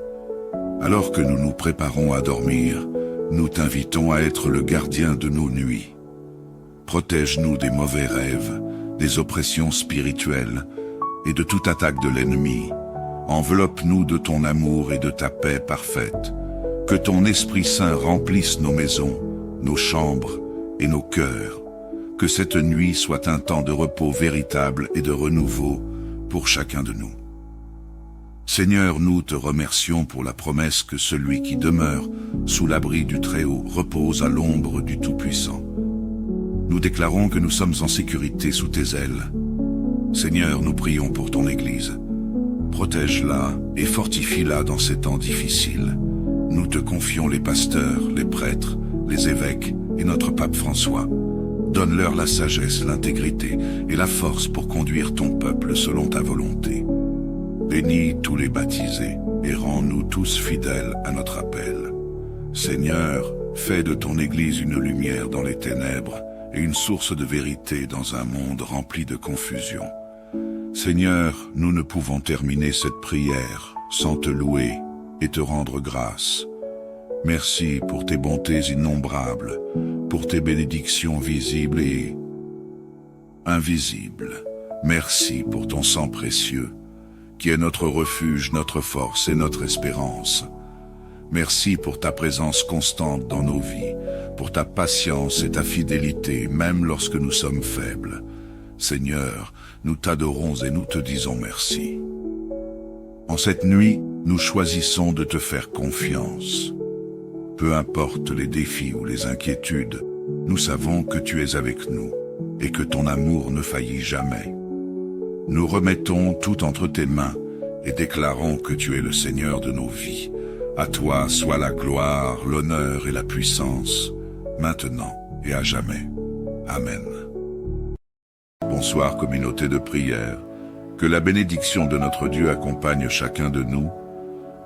alors que nous nous préparons à dormir, nous t'invitons à être le gardien de nos nuits. Protège-nous des mauvais rêves, des oppressions spirituelles et de toute attaque de l'ennemi. Enveloppe-nous de ton amour et de ta paix parfaite. Que ton Esprit Saint remplisse nos maisons, nos chambres et nos cœurs. Que cette nuit soit un temps de repos véritable et de renouveau pour chacun de nous. Seigneur, nous te remercions pour la promesse que celui qui demeure sous l'abri du Très-Haut repose à l'ombre du Tout-Puissant. Nous déclarons que nous sommes en sécurité sous tes ailes. Seigneur, nous prions pour ton Église. Protège-la et fortifie-la dans ces temps difficiles. Nous te confions les pasteurs, les prêtres, les évêques et notre pape François. Donne-leur la sagesse, l'intégrité et la force pour conduire ton peuple selon ta volonté. Bénis tous les baptisés et rends-nous tous fidèles à notre appel. Seigneur, fais de ton Église une lumière dans les ténèbres et une source de vérité dans un monde rempli de confusion. Seigneur, nous ne pouvons terminer cette prière sans te louer et te rendre grâce. Merci pour tes bontés innombrables, pour tes bénédictions visibles et invisibles. Merci pour ton sang précieux, qui est notre refuge, notre force et notre espérance. Merci pour ta présence constante dans nos vies, pour ta patience et ta fidélité, même lorsque nous sommes faibles. Seigneur, nous t'adorons et nous te disons merci. En cette nuit, nous choisissons de te faire confiance. Peu importe les défis ou les inquiétudes, nous savons que tu es avec nous et que ton amour ne faillit jamais. Nous remettons tout entre tes mains et déclarons que tu es le Seigneur de nos vies. À toi soit la gloire, l'honneur et la puissance, maintenant et à jamais. Amen. Bonsoir communauté de prière. Que la bénédiction de notre Dieu accompagne chacun de nous.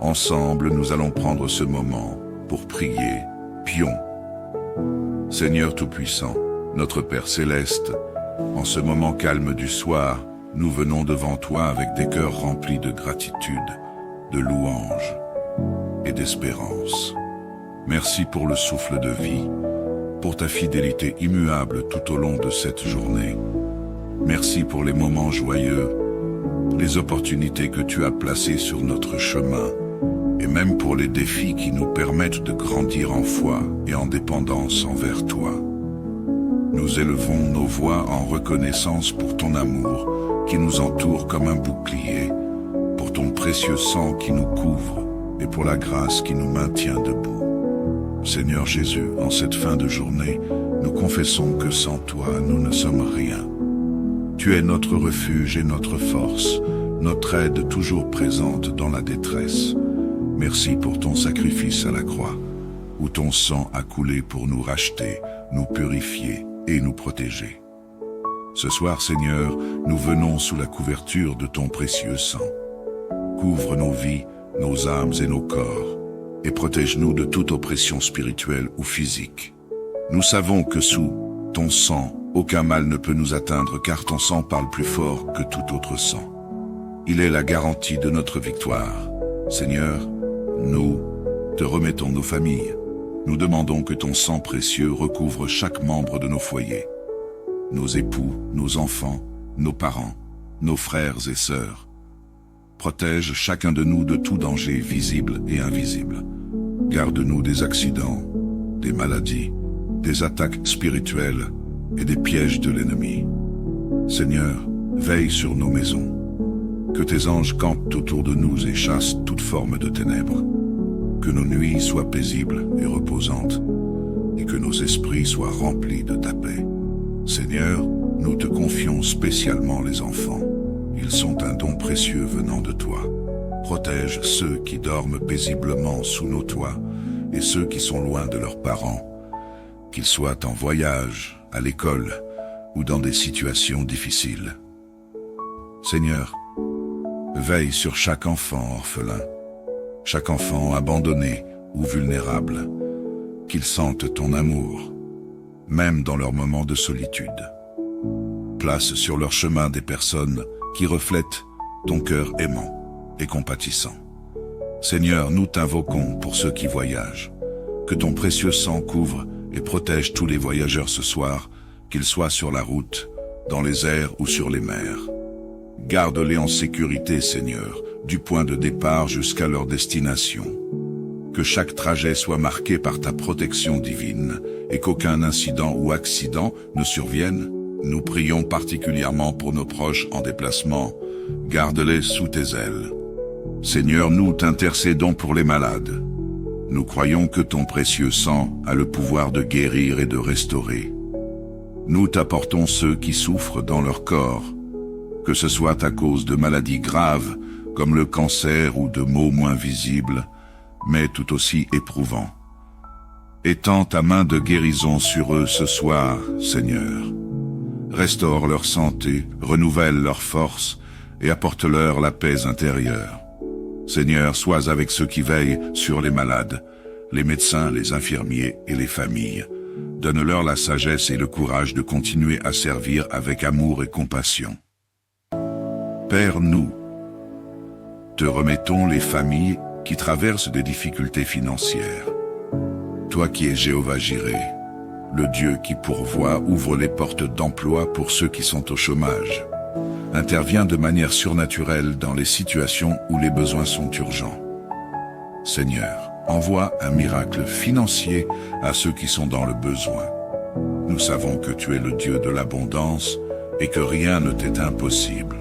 Ensemble, nous allons prendre ce moment pour prier. Prions. Seigneur Tout-Puissant, notre Père Céleste, en ce moment calme du soir, nous venons devant toi avec des cœurs remplis de gratitude, de louange et d'espérance. Merci pour le souffle de vie, pour ta fidélité immuable tout au long de cette journée. Merci pour les moments joyeux, les opportunités que tu as placées sur notre chemin, et même pour les défis qui nous permettent de grandir en foi et en dépendance envers toi. Nous élevons nos voix en reconnaissance pour ton amour qui nous entoure comme un bouclier, pour ton précieux sang qui nous couvre et pour la grâce qui nous maintient debout. Seigneur Jésus, en cette fin de journée, nous confessons que sans toi, nous ne sommes rien. Tu es notre refuge et notre force, notre aide toujours présente dans la détresse. Merci pour ton sacrifice à la croix, où ton sang a coulé pour nous racheter, nous purifier et nous protéger. Ce soir, Seigneur, nous venons sous la couverture de ton précieux sang. Couvre nos vies, nos âmes et nos corps, et protège-nous de toute oppression spirituelle ou physique. Nous savons que sous ton sang, aucun mal ne peut nous atteindre car ton sang parle plus fort que tout autre sang. Il est la garantie de notre victoire. Seigneur, nous te remettons nos familles. Nous demandons que ton sang précieux recouvre chaque membre de nos foyers. Nos époux, nos enfants, nos parents, nos frères et sœurs. Protège chacun de nous de tout danger visible et invisible. Garde-nous des accidents, des maladies, des attaques spirituelles et des pièges de l'ennemi. Seigneur, veille sur nos maisons. Que tes anges campent autour de nous et chassent toute forme de ténèbres. Que nos nuits soient paisibles et reposantes, et que nos esprits soient remplis de ta paix. Seigneur, nous te confions spécialement les enfants. Ils sont un don précieux venant de toi. Protège ceux qui dorment paisiblement sous nos toits, et ceux qui sont loin de leurs parents, qu'ils soient en voyage, à l'école, ou dans des situations difficiles. Seigneur, veille sur chaque enfant orphelin, chaque enfant abandonné ou vulnérable, qu'ils sentent ton amour, même dans leurs moments de solitude. Place sur leur chemin des personnes qui reflètent ton cœur aimant et compatissant. Seigneur, nous t'invoquons pour ceux qui voyagent. Que ton précieux sang couvre et protège tous les voyageurs ce soir, qu'ils soient sur la route, dans les airs ou sur les mers. Garde-les en sécurité, Seigneur, du point de départ jusqu'à leur destination. Que chaque trajet soit marqué par ta protection divine et qu'aucun incident ou accident ne survienne. Nous prions particulièrement pour nos proches en déplacement. Garde-les sous tes ailes. Seigneur, nous t'intercédons pour les malades. Nous croyons que ton précieux sang a le pouvoir de guérir et de restaurer. Nous t'apportons ceux qui souffrent dans leur corps, que ce soit à cause de maladies graves, comme le cancer ou de maux moins visibles, mais tout aussi éprouvants. Étends ta main de guérison sur eux ce soir, Seigneur. Restaure leur santé, renouvelle leur force et apporte-leur la paix intérieure. Seigneur, sois avec ceux qui veillent sur les malades, les médecins, les infirmiers et les familles. Donne-leur la sagesse et le courage de continuer à servir avec amour et compassion. Père, nous te remettons les familles qui traversent des difficultés financières. Toi qui es Jéhovah Jireh, le Dieu qui pourvoit, ouvre les portes d'emploi pour ceux qui sont au chômage. Interviens de manière surnaturelle dans les situations où les besoins sont urgents. Seigneur, envoie un miracle financier à ceux qui sont dans le besoin. Nous savons que tu es le Dieu de l'abondance et que rien ne t'est impossible.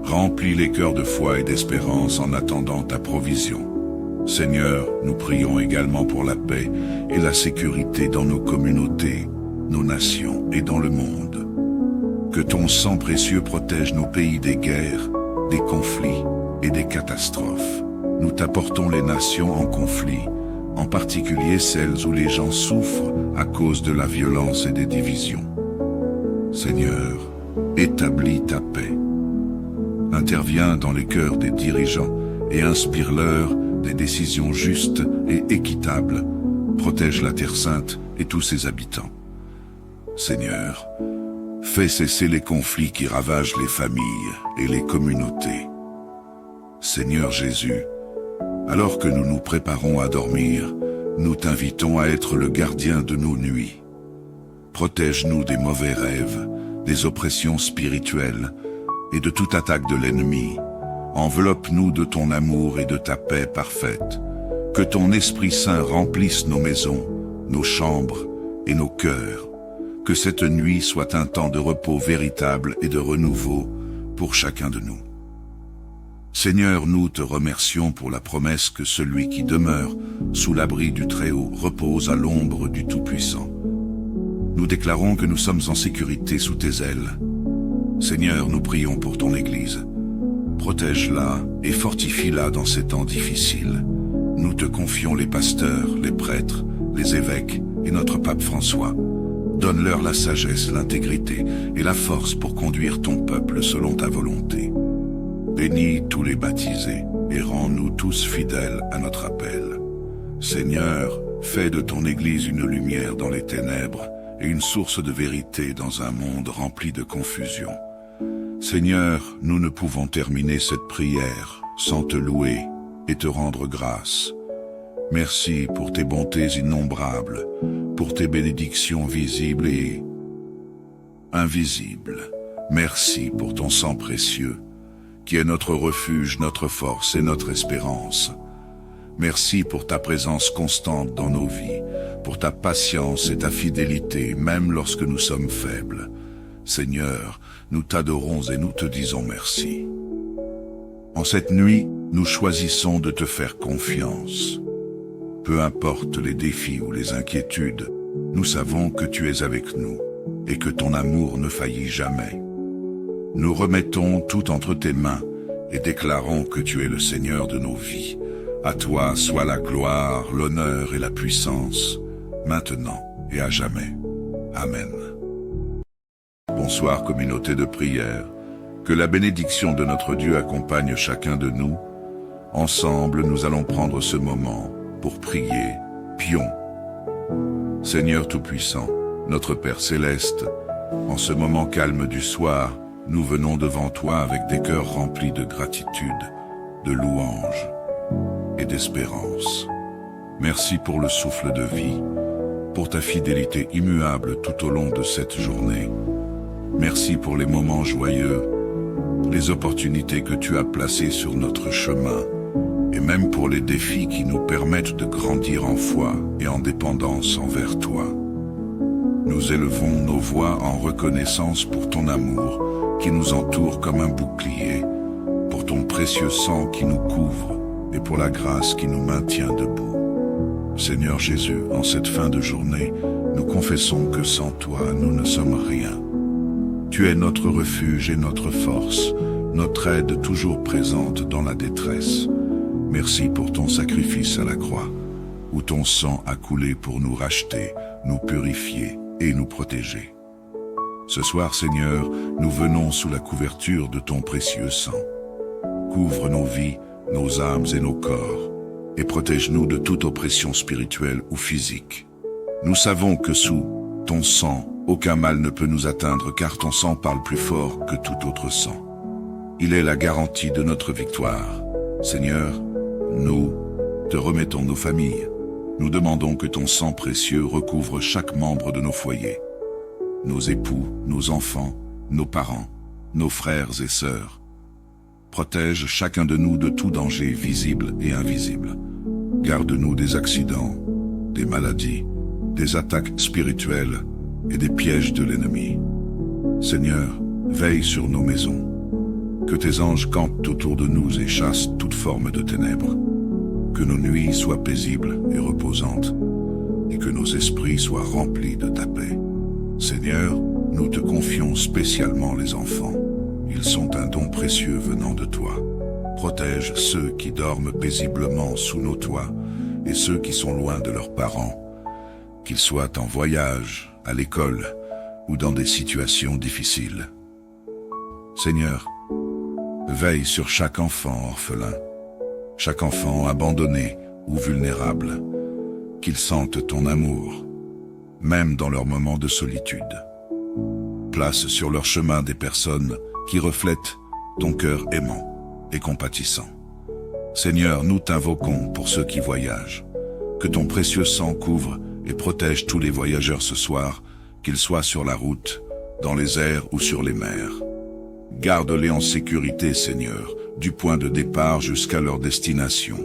Remplis les cœurs de foi et d'espérance en attendant ta provision. Seigneur, nous prions également pour la paix et la sécurité dans nos communautés, nos nations et dans le monde. Que ton sang précieux protège nos pays des guerres, des conflits et des catastrophes. Nous t'apportons les nations en conflit, en particulier celles où les gens souffrent à cause de la violence et des divisions. Seigneur, établis ta paix. Interviens dans les cœurs des dirigeants et inspire-leur des décisions justes et équitables. Protège la Terre Sainte et tous ses habitants. Seigneur, fais cesser les conflits qui ravagent les familles et les communautés. Seigneur Jésus, alors que nous nous préparons à dormir, nous t'invitons à être le gardien de nos nuits. Protège-nous des mauvais rêves, des oppressions spirituelles et de toute attaque de l'ennemi. Enveloppe-nous de ton amour et de ta paix parfaite. Que ton Esprit Saint remplisse nos maisons, nos chambres et nos cœurs. Que cette nuit soit un temps de repos véritable et de renouveau pour chacun de nous. Seigneur, nous te remercions pour la promesse que celui qui demeure sous l'abri du Très-Haut repose à l'ombre du Tout-Puissant. Nous déclarons que nous sommes en sécurité sous tes ailes. Seigneur, nous prions pour ton Église. Protège-la et fortifie-la dans ces temps difficiles. Nous te confions les pasteurs, les prêtres, les évêques et notre pape François. Donne-leur la sagesse, l'intégrité et la force pour conduire ton peuple selon ta volonté. Bénis tous les baptisés et rends-nous tous fidèles à notre appel. Seigneur, fais de ton Église une lumière dans les ténèbres et une source de vérité dans un monde rempli de confusion. Seigneur, nous ne pouvons terminer cette prière sans te louer et te rendre grâce. Merci pour tes bontés innombrables, pour tes bénédictions visibles et invisibles. Merci pour ton sang précieux, qui est notre refuge, notre force et notre espérance. Merci pour ta présence constante dans nos vies, pour ta patience et ta fidélité, même lorsque nous sommes faibles. Seigneur, nous t'adorons et nous te disons merci. En cette nuit, nous choisissons de te faire confiance. Peu importe les défis ou les inquiétudes, nous savons que tu es avec nous et que ton amour ne faillit jamais. Nous remettons tout entre tes mains et déclarons que tu es le Seigneur de nos vies. À toi soit la gloire, l'honneur et la puissance, maintenant et à jamais. Amen. Bonsoir communauté de prière. Que la bénédiction de notre Dieu accompagne chacun de nous. Ensemble, nous allons prendre ce moment pour prier. Prions. Seigneur Tout-Puissant, notre Père Céleste, en ce moment calme du soir, nous venons devant toi avec des cœurs remplis de gratitude, de louange et d'espérance. Merci pour le souffle de vie, pour ta fidélité immuable tout au long de cette journée. Merci pour les moments joyeux, les opportunités que tu as placées sur notre chemin, et même pour les défis qui nous permettent de grandir en foi et en dépendance envers toi. Nous élevons nos voix en reconnaissance pour ton amour qui nous entoure comme un bouclier, pour ton précieux sang qui nous couvre et pour la grâce qui nous maintient debout. Seigneur Jésus, en cette fin de journée, nous confessons que sans toi, nous ne sommes rien. Tu es notre refuge et notre force, notre aide toujours présente dans la détresse. Merci pour ton sacrifice à la croix, où ton sang a coulé pour nous racheter, nous purifier et nous protéger. Ce soir, Seigneur, nous venons sous la couverture de ton précieux sang. Couvre nos vies, nos âmes et nos corps, et protège-nous de toute oppression spirituelle ou physique. Nous savons que sous ton sang, aucun mal ne peut nous atteindre car ton sang parle plus fort que tout autre sang. Il est la garantie de notre victoire. Seigneur, nous te remettons nos familles. Nous demandons que ton sang précieux recouvre chaque membre de nos foyers. Nos époux, nos enfants, nos parents, nos frères et sœurs. Protège chacun de nous de tout danger visible et invisible. Garde-nous des accidents, des maladies, des attaques spirituelles et des pièges de l'ennemi. Seigneur, veille sur nos maisons. Que tes anges campent autour de nous et chassent toute forme de ténèbres. Que nos nuits soient paisibles et reposantes, et que nos esprits soient remplis de ta paix. Seigneur, nous te confions spécialement les enfants. Ils sont un don précieux venant de toi. Protège ceux qui dorment paisiblement sous nos toits et ceux qui sont loin de leurs parents, qu'ils soient en voyage, à l'école ou dans des situations difficiles. Seigneur, Veille sur chaque enfant orphelin, chaque enfant abandonné ou vulnérable, qu'ils sentent ton amour, même dans leurs moments de solitude. Place sur leur chemin des personnes qui reflètent ton cœur aimant et compatissant. Seigneur, nous t'invoquons pour ceux qui voyagent. Que ton précieux sang couvre et protège tous les voyageurs ce soir, qu'ils soient sur la route, dans les airs ou sur les mers. Garde-les en sécurité, Seigneur, du point de départ jusqu'à leur destination.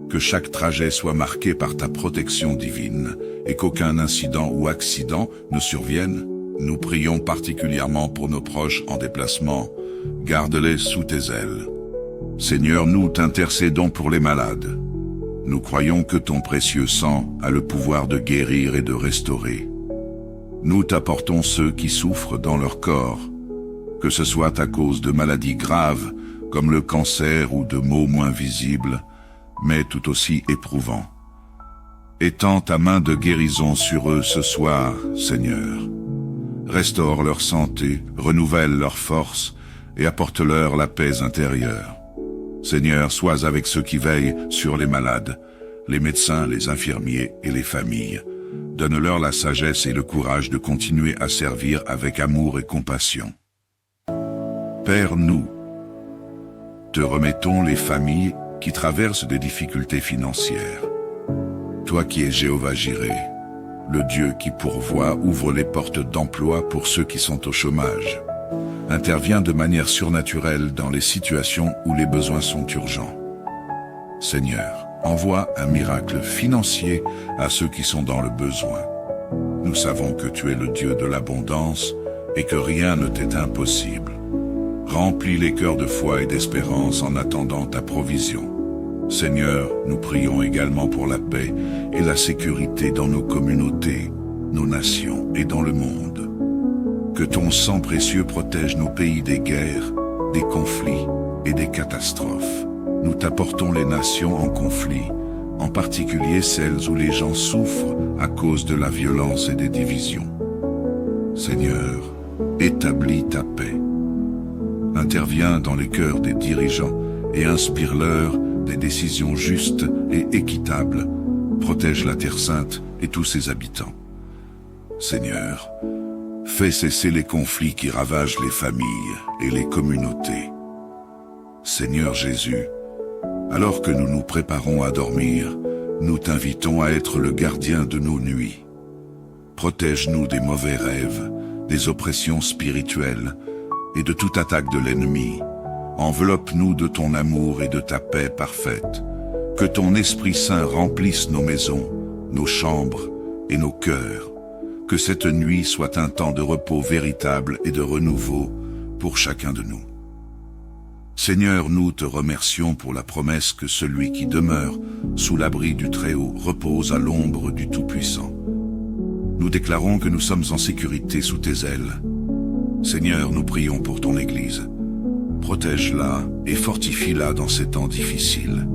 Que chaque trajet soit marqué par ta protection divine et qu'aucun incident ou accident ne survienne. Nous prions particulièrement pour nos proches en déplacement. Garde-les sous tes ailes. Seigneur, nous t'intercédons pour les malades. Nous croyons que ton précieux sang a le pouvoir de guérir et de restaurer. Nous t'apportons ceux qui souffrent dans leur corps, que ce soit à cause de maladies graves, comme le cancer ou de maux moins visibles, mais tout aussi éprouvants. Étends ta main de guérison sur eux ce soir, Seigneur. Restaure leur santé, renouvelle leur force et apporte-leur la paix intérieure. Seigneur, sois avec ceux qui veillent sur les malades, les médecins, les infirmiers et les familles. Donne-leur la sagesse et le courage de continuer à servir avec amour et compassion. Père, nous te remettons les familles qui traversent des difficultés financières. Toi qui es Jéhovah Jireh, le Dieu qui pourvoit, ouvre les portes d'emploi pour ceux qui sont au chômage. Interviens de manière surnaturelle dans les situations où les besoins sont urgents. Seigneur, envoie un miracle financier à ceux qui sont dans le besoin. Nous savons que tu es le Dieu de l'abondance et que rien ne t'est impossible. Remplis les cœurs de foi et d'espérance en attendant ta provision. Seigneur, nous prions également pour la paix et la sécurité dans nos communautés, nos nations et dans le monde. Que ton sang précieux protège nos pays des guerres, des conflits et des catastrophes. Nous t'apportons les nations en conflit, en particulier celles où les gens souffrent à cause de la violence et des divisions. Seigneur, établis ta paix. Interviens dans les cœurs des dirigeants et inspire-leur des décisions justes et équitables. Protège la Terre Sainte et tous ses habitants. Seigneur, fais cesser les conflits qui ravagent les familles et les communautés. Seigneur Jésus, alors que nous nous préparons à dormir, nous t'invitons à être le gardien de nos nuits. Protège-nous des mauvais rêves, des oppressions spirituelles et de toute attaque de l'ennemi. Enveloppe-nous de ton amour et de ta paix parfaite. Que ton Esprit Saint remplisse nos maisons, nos chambres et nos cœurs. Que cette nuit soit un temps de repos véritable et de renouveau pour chacun de nous. Seigneur, nous te remercions pour la promesse que celui qui demeure sous l'abri du Très-Haut repose à l'ombre du Tout-Puissant. Nous déclarons que nous sommes en sécurité sous tes ailes. Seigneur, nous prions pour ton Église. Protège-la et fortifie-la dans ces temps difficiles.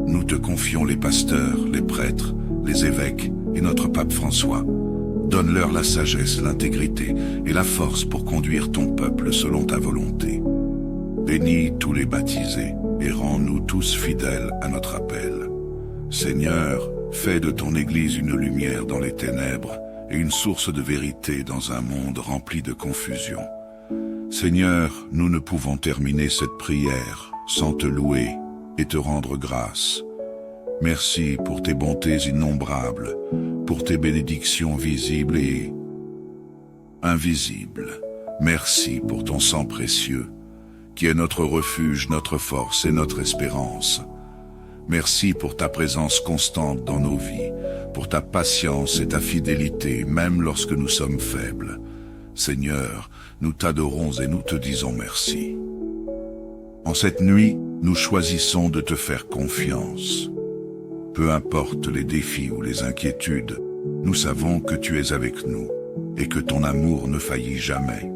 Nous te confions les pasteurs, les prêtres, les évêques et notre pape François. Donne-leur la sagesse, l'intégrité et la force pour conduire ton peuple selon ta volonté. Bénis tous les baptisés et rends-nous tous fidèles à notre appel. Seigneur, fais de ton Église une lumière dans les ténèbres et une source de vérité dans un monde rempli de confusion. Seigneur, nous ne pouvons terminer cette prière sans te louer et te rendre grâce. Merci pour tes bontés innombrables, pour tes bénédictions visibles et invisibles. Merci pour ton sang précieux, qui est notre refuge, notre force et notre espérance. Merci pour ta présence constante dans nos vies, pour ta patience et ta fidélité, même lorsque nous sommes faibles. Seigneur, nous t'adorons et nous te disons merci. En cette nuit, nous choisissons de te faire confiance. Peu importe les défis ou les inquiétudes, nous savons que tu es avec nous et que ton amour ne faillit jamais.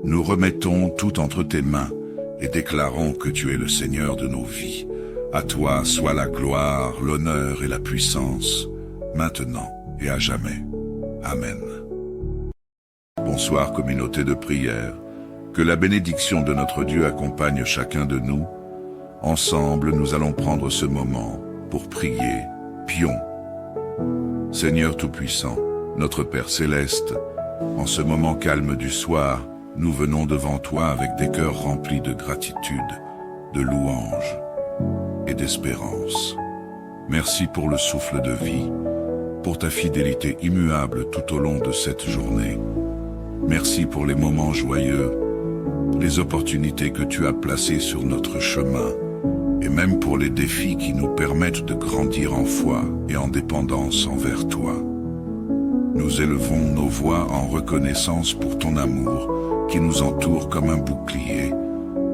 Nous remettons tout entre tes mains et déclarons que tu es le Seigneur de nos vies. À toi soit la gloire, l'honneur et la puissance, maintenant et à jamais. Amen. Bonsoir communauté de prière. Que la bénédiction de notre Dieu accompagne chacun de nous. Ensemble, nous allons prendre ce moment pour prier. Prions. Seigneur Tout-Puissant, notre Père Céleste, en ce moment calme du soir, nous venons devant toi avec des cœurs remplis de gratitude, de louange et d'espérance. Merci pour le souffle de vie, pour ta fidélité immuable tout au long de cette journée. Merci pour les moments joyeux, les opportunités que tu as placées sur notre chemin, et même pour les défis qui nous permettent de grandir en foi et en dépendance envers toi. Nous élevons nos voix en reconnaissance pour ton amour qui nous entoure comme un bouclier,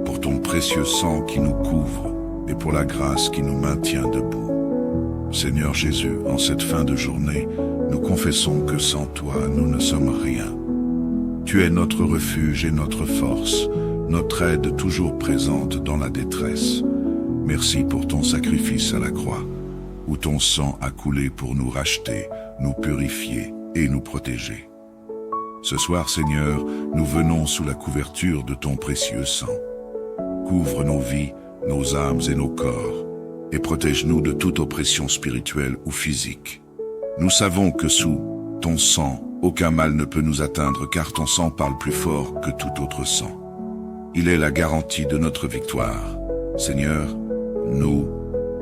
pour ton précieux sang qui nous couvre et pour la grâce qui nous maintient debout. Seigneur Jésus, en cette fin de journée, nous confessons que sans toi, nous ne sommes rien. Tu es notre refuge et notre force, notre aide toujours présente dans la détresse. Merci pour ton sacrifice à la croix, où ton sang a coulé pour nous racheter, nous purifier et nous protéger. Ce soir, Seigneur, nous venons sous la couverture de ton précieux sang. Couvre nos vies, nos âmes et nos corps, et protège-nous de toute oppression spirituelle ou physique. Nous savons que sous ton sang, aucun mal ne peut nous atteindre car ton sang parle plus fort que tout autre sang. Il est la garantie de notre victoire. Seigneur, nous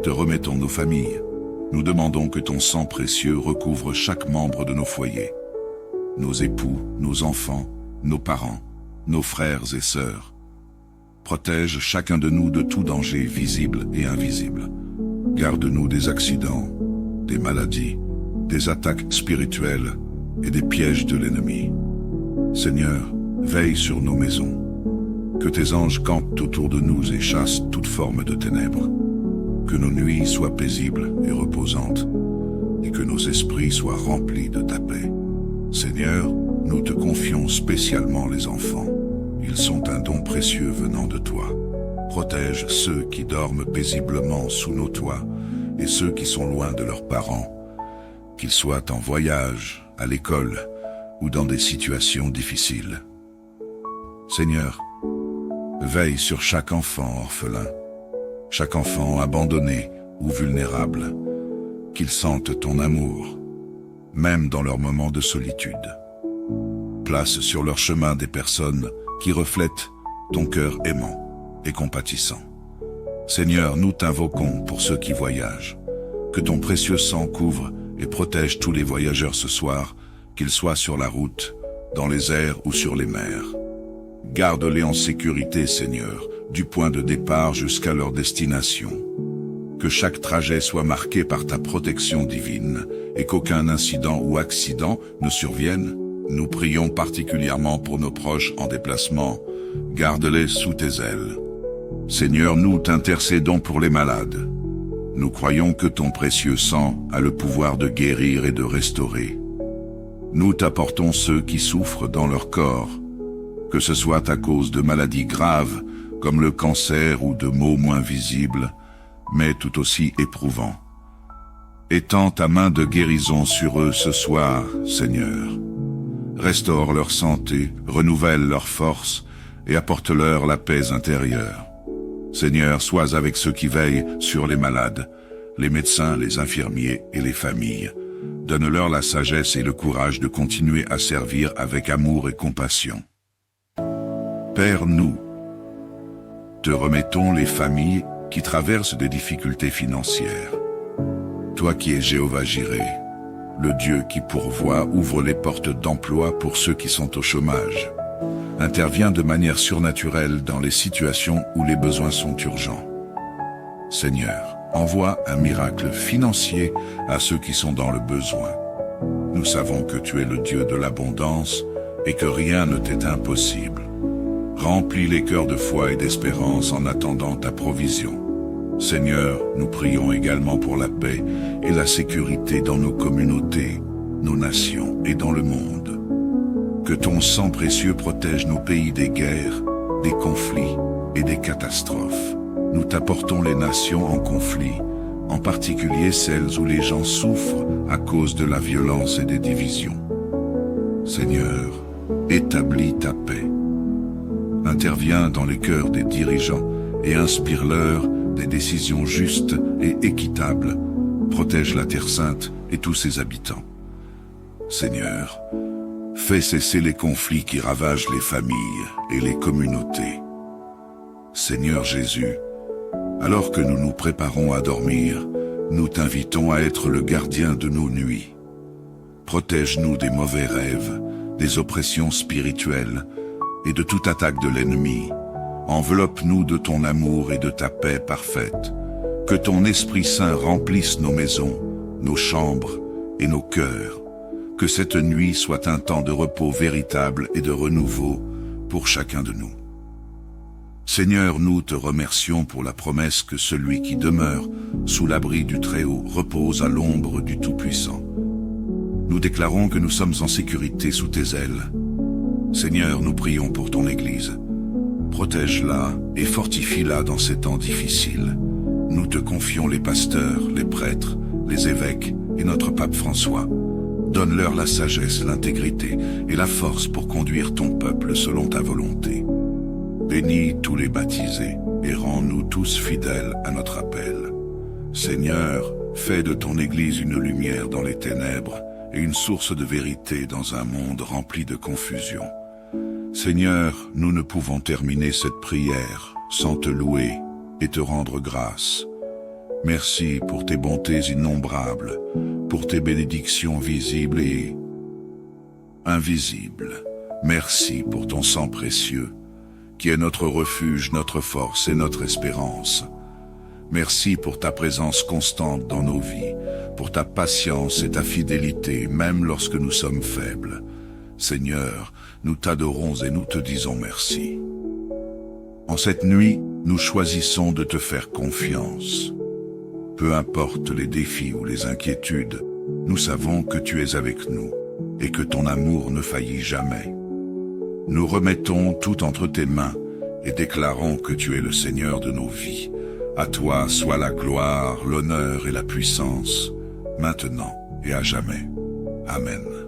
te remettons nos familles. Nous demandons que ton sang précieux recouvre chaque membre de nos foyers. Nos époux, nos enfants, nos parents, nos frères et sœurs. Protège chacun de nous de tout danger visible et invisible. Garde-nous des accidents, des maladies, des attaques spirituelles et des pièges de l'ennemi. Seigneur, veille sur nos maisons. Que tes anges campent autour de nous et chassent toute forme de ténèbres. Que nos nuits soient paisibles et reposantes, et que nos esprits soient remplis de ta paix. Seigneur, nous te confions spécialement les enfants. Ils sont un don précieux venant de toi. Protège ceux qui dorment paisiblement sous nos toits et ceux qui sont loin de leurs parents, qu'ils soient en voyage, à l'école ou dans des situations difficiles. Seigneur, veille sur chaque enfant orphelin, chaque enfant abandonné ou vulnérable, qu'ils sentent ton amour, même dans leurs moments de solitude. Place sur leur chemin des personnes qui reflètent ton cœur aimant et compatissant. Seigneur, nous t'invoquons pour ceux qui voyagent. Que ton précieux sang couvre et protège tous les voyageurs ce soir, qu'ils soient sur la route, dans les airs ou sur les mers. Garde-les en sécurité, Seigneur, du point de départ jusqu'à leur destination. Que chaque trajet soit marqué par ta protection divine et qu'aucun incident ou accident ne survienne. Nous prions particulièrement pour nos proches en déplacement. Garde-les sous tes ailes. Seigneur, nous t'intercédons pour les malades. Nous croyons que ton précieux sang a le pouvoir de guérir et de restaurer. Nous t'apportons ceux qui souffrent dans leur corps, que ce soit à cause de maladies graves, comme le cancer ou de maux moins visibles, mais tout aussi éprouvants. Étends ta main de guérison sur eux ce soir, Seigneur. Restaure leur santé, renouvelle leur force et apporte-leur la paix intérieure. Seigneur, sois avec ceux qui veillent sur les malades, les médecins, les infirmiers et les familles. Donne-leur la sagesse et le courage de continuer à servir avec amour et compassion. Père, nous te remettons les familles qui traversent des difficultés financières. Toi qui es Jéhovah Jireh, le Dieu qui pourvoit, ouvre les portes d'emploi pour ceux qui sont au chômage. Intervient de manière surnaturelle dans les situations où les besoins sont urgents. Seigneur, envoie un miracle financier à ceux qui sont dans le besoin. Nous savons que tu es le Dieu de l'abondance et que rien ne t'est impossible. Remplis les cœurs de foi et d'espérance en attendant ta provision. Seigneur, nous prions également pour la paix et la sécurité dans nos communautés, nos nations et dans le monde. Que ton sang précieux protège nos pays des guerres, des conflits et des catastrophes. Nous t'apportons les nations en conflit, en particulier celles où les gens souffrent à cause de la violence et des divisions. Seigneur, établis ta paix. interviens dans les cœurs des dirigeants et inspire-leur des décisions justes et équitables. Protège la Terre Sainte et tous ses habitants. Seigneur, fais cesser les conflits qui ravagent les familles et les communautés. Seigneur Jésus, alors que nous nous préparons à dormir, nous t'invitons à être le gardien de nos nuits. Protège-nous des mauvais rêves, des oppressions spirituelles et de toute attaque de l'ennemi. Enveloppe-nous de ton amour et de ta paix parfaite. Que ton Esprit Saint remplisse nos maisons, nos chambres et nos cœurs. Que cette nuit soit un temps de repos véritable et de renouveau pour chacun de nous. Seigneur, nous te remercions pour la promesse que celui qui demeure sous l'abri du Très-Haut repose à l'ombre du Tout-Puissant. Nous déclarons que nous sommes en sécurité sous tes ailes. Seigneur, nous prions pour ton Église. Protège-la et fortifie-la dans ces temps difficiles. Nous te confions les pasteurs, les prêtres, les évêques et notre pape François. Donne-leur la sagesse, l'intégrité et la force pour conduire ton peuple selon ta volonté. Bénis tous les baptisés et rends-nous tous fidèles à notre appel. Seigneur, fais de ton Église une lumière dans les ténèbres et une source de vérité dans un monde rempli de confusion. Seigneur, nous ne pouvons terminer cette prière sans te louer et te rendre grâce. Merci pour tes bontés innombrables, pour tes bénédictions visibles et invisibles. Merci pour ton sang précieux, qui est notre refuge, notre force et notre espérance. Merci pour ta présence constante dans nos vies, pour ta patience et ta fidélité, même lorsque nous sommes faibles. Seigneur, nous t'adorons et nous te disons merci. En cette nuit, nous choisissons de te faire confiance. Peu importe les défis ou les inquiétudes, nous savons que tu es avec nous et que ton amour ne faillit jamais. Nous remettons tout entre tes mains et déclarons que tu es le Seigneur de nos vies. À toi soit la gloire, l'honneur et la puissance, maintenant et à jamais. Amen.